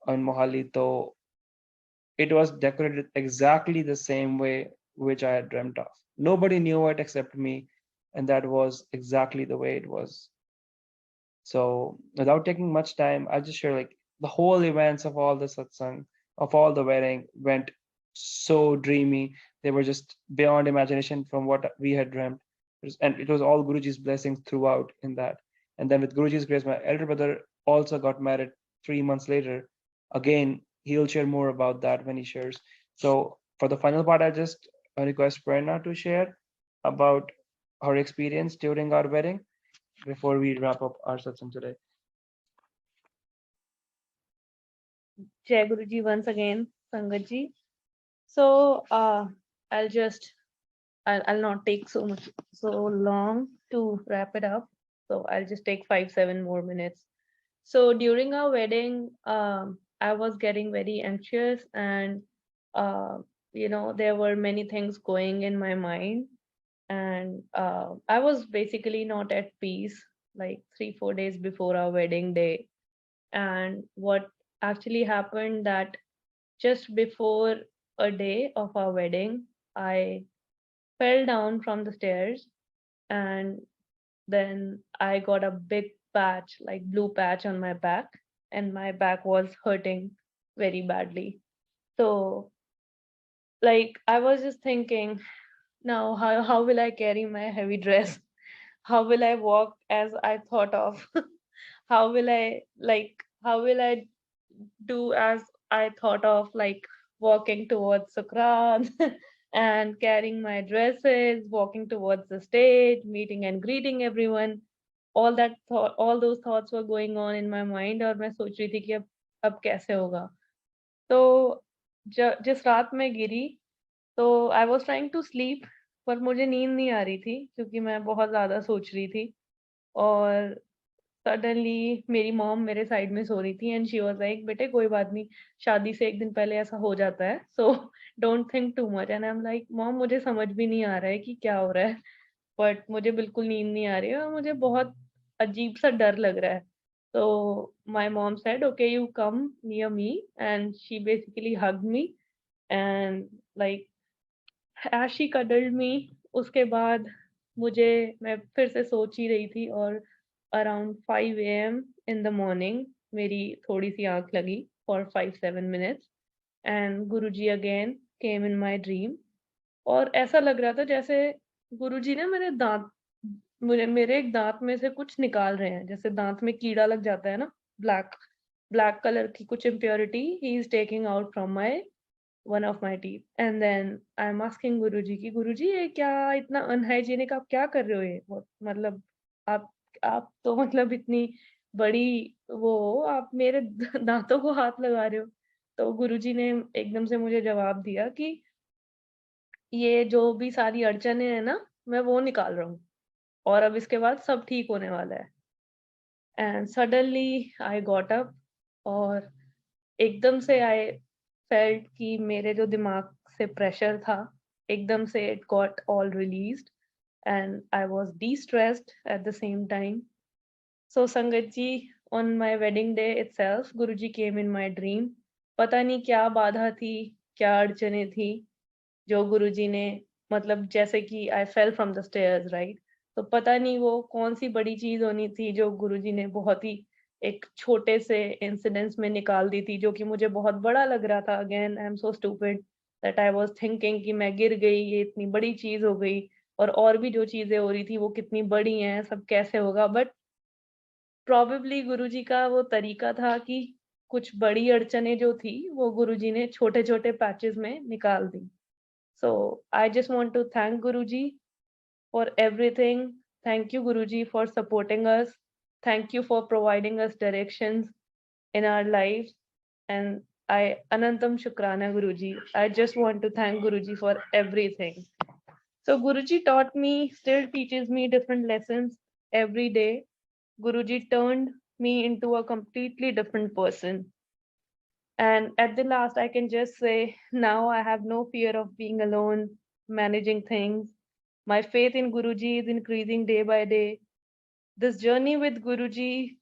S1: in Mohali। So it was decorated exactly the same way which I had dreamt of। Nobody knew it except me, and that was exactly the way it was। So without taking much time, I'll just share, like, the whole events of all the satsang, of all the wedding went so dreamy. They were just beyond imagination from what we had dreamt. And it was all Guruji's blessings throughout in that। And then with Guruji's grace, my elder brother also got married 3 months later. Again, he'll share more about that when he shares। So for the final part, I just request Prerna to share about her experience during our wedding before we wrap up our satsang today।
S2: Jai Guruji once again, Sangat ji. So I'll just I'll not take so long to wrap it up. So I'll just take 5-7 more minutes. So during our wedding, I was getting very anxious, and there were many things going in my mind, and I was basically not at peace like 3-4 days before our wedding day. And what actually happened that just before a day of our wedding, I fell down from the stairs, and then I got a big patch, like blue patch on my back, and my back was hurting very badly. So, like, I was just thinking, now how will I carry my heavy dress? How will I walk as I thought of? How will I do as I thought of, like walking towards Sukran and carrying my dresses, walking towards the stage, meeting and greeting everyone. all those thoughts were going on in my mind, और मैं सोच रही थी कि अब कैसे होगा। तो जिस रात मैं गिरी, तो I was trying to sleep, पर मुझे नींद नहीं आ रही थी क्योंकि मैं बहुत ज़्यादा सोच रही थी। और सडनली मेरी मॉम मेरे साइड में सो रही थी एंड शी वाज लाइक, बेटे कोई बात नहीं, शादी से 1 दिन पहले ऐसा हो जाता है, so don't think too much. And I am like, mom मुझे समझ भी नहीं आ रहा है कि क्या हो रहा है, बट मुझे बिल्कुल नींद नहीं आ रही है और मुझे बहुत अजीब सा डर लग रहा है। तो my mom said, okay you come near me, and she basically hugged me and like as she cuddled me. उसके बाद मैं फिर से सोच ही रही थी, और around 5 am in the morning मेरी थोड़ी-सी आँख लगी for 5-7 minutes, and Guruji again came in my dream. और ऐसा लग रहा था जैसे गुरुजी ने मेरे एक दाँत में से कुछ निकाल रहे हैं, जैसे दाँत में कीड़ा लग जाता है ना, ब्लैक ब्लैक कलर की कुछ impurity he is taking out from my one of my teeth. And then I am asking Guruji कि गुरुजी ये क्या इतना अनहाइजीनिक आप क्या कर रहे हो ये? मतलब आप आप तो मतलब इतनी बड़ी वो हो, आप मेरे दाँतों को हाथ लगा रहे हो। तो गुरुजी ने एकदम से मुझे जवाब दिया कि ये जो भी सारी अड़चनें हैं ना, मैं वो निकाल रहा हूँ, और अब इसके बाद सब ठीक होने वाला है। And suddenly I got up, और एकदम से आई फेल्ट कि मेरे जो दिमाग से प्रेशर था, एकदम से it got all released, and I was de-stressed at the same time. So sangat ji, on my wedding day itself Guruji came in my dream. पता नहीं क्या बाधा थी, क्या अड़चनें थी, जो गुरुजी ने, मतलब जैसे कि I fell from the stairs, right? तो पता नहीं वो कौन-सी बड़ी चीज़ होनी थी जो गुरुजी ने बहुत ही एक छोटे से इंसिडेंस में निकाल दी थी, जो कि मुझे बहुत बड़ा लग रहा था। Again I am so stupid that I was thinking कि मैं गिर गई, ये इतनी बड़ी चीज़ हो गई, और भी जो चीज़ें हो रही थी वो कितनी बड़ी हैं, सब कैसे होगा? बट प्रोबेबली गुरुजी का वो तरीका था कि कुछ बड़ी अड़चनें जो थी, वो गुरुजी ने छोटे-छोटे पैचेज़ में निकाल दी। So I just want to thank Guruji for everything. Thank you, Guruji, for supporting us. Thank you for providing us directions in our lives. And I Anantam Shukrana, Guruji. I just want to thank Guruji for everything. So Guruji taught me, still teaches me different lessons every day. Guruji turned me into a completely different person. And at the last, I can just say now I have no fear of being alone, managing things. My faith in Guruji is increasing day by day. This journey with Guruji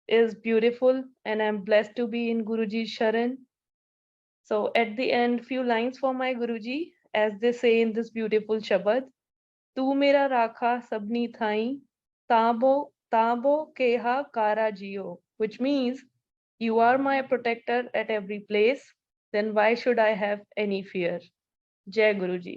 S2: is beautiful, and I'm blessed to be in Guruji's Sharan. So, at the end, few lines for my Guruji, as they say in this beautiful Shabad. Tu mera rakha sabni thai, tabo tabo keha kara jio, which means you are my protector at every place, then why should I have any fear? Jai Guruji.